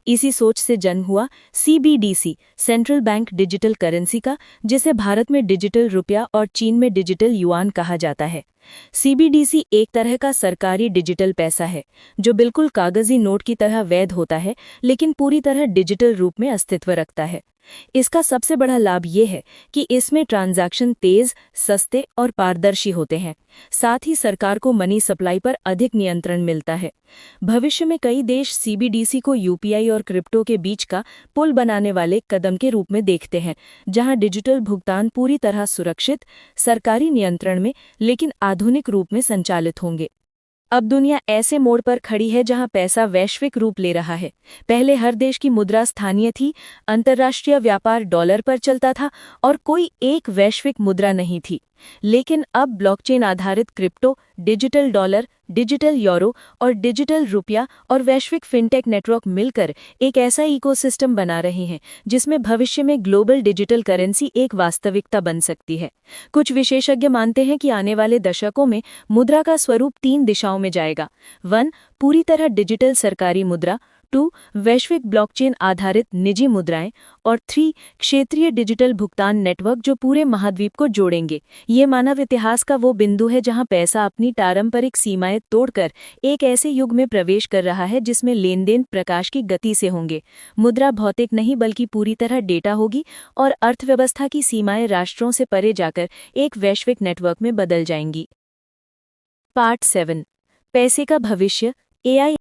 इसी सोच से जन्म हुआ CBDC, central bank digital currency का, जिसे भारत में डिजिटल रुपया और चीन में डिजिटल युआन कहा जाता है। CBDC एक तरह का सरकारी डिजिटल पैसा है जो बिल्कुल कागजी नोट की तरह वैध होता है, लेकिन पूरी तरह डिजिटल रूप में अस्तित्व रखता है। इसका सबसे बड़ा लाभ ये है कि इसमें ट्रांजैक्शन तेज, सस्ते और पारदर्शी होते हैं। साथ ही सरकार को मनी सप्लाई पर अधिक नियंत्रण मिलता है। भविष्य में कई देश CBDC को UPI और क्रिप्टो के बीच का पुल बनाने वाले कदम के रूप में देखते हैं, जहां डिजिटल भुगतान पूरी तरह सुरक्षित, सरकारी नियंत्रण में, लेकिन आधुनिक रूप में संचालित होंगे। अब दुनिया ऐसे मोड़ पर खड़ी है जहां पैसा वैश्विक रूप ले रहा है। पहले हर देश की मुद्रा स्थानीय थी, अंतर्राष्ट्रीय व्यापार डॉलर पर चलता था और कोई एक वैश्विक मुद्रा नहीं थी। लेकिन अब ब्लॉकचेन आधारित crypto, digital dollar, digital euro और डिजिटल रुपया और वैश्विक फिनटेक नेटवर्क मिलकर एक ऐसा इकोसिस्टम बना रहे हैं जिसमें भविष्य में ग्लोबल डिजिटल करेंसी एक वास्तविकता बन सकती है। कुछ विशेषज्ञ मानते हैं कि आने वाले दशकों में मुद्रा का स्वरूप 3 दिशाओं में जाएगा। 1. पूरी तरह डिजिटल सरकारी मुद्रा, 2. वैश्विक ब्लॉकचेन आधारित निजी मुद्राएं और 3. क्षेत्रीय डिजिटल भुगतान नेटवर्क जो पूरे महाद्वीप को जोड़ेंगे। ये मानव इतिहास का वो बिंदु है जहां पैसा अपनी पारंपरिक सीमाएं तोड़कर एक ऐसे युग में प्रवेश कर रहा है जिसमें लेन देन प्रकाश की गति से होंगे। मुद्रा भौतिक नहीं बल्कि पूरी तरह डेटा होगी और अर्थव्यवस्था की सीमाएं राष्ट्रों से परे जाकर एक वैश्विक नेटवर्क में बदल जाएंगी। पार्ट 7, पैसे का भविष्य, AI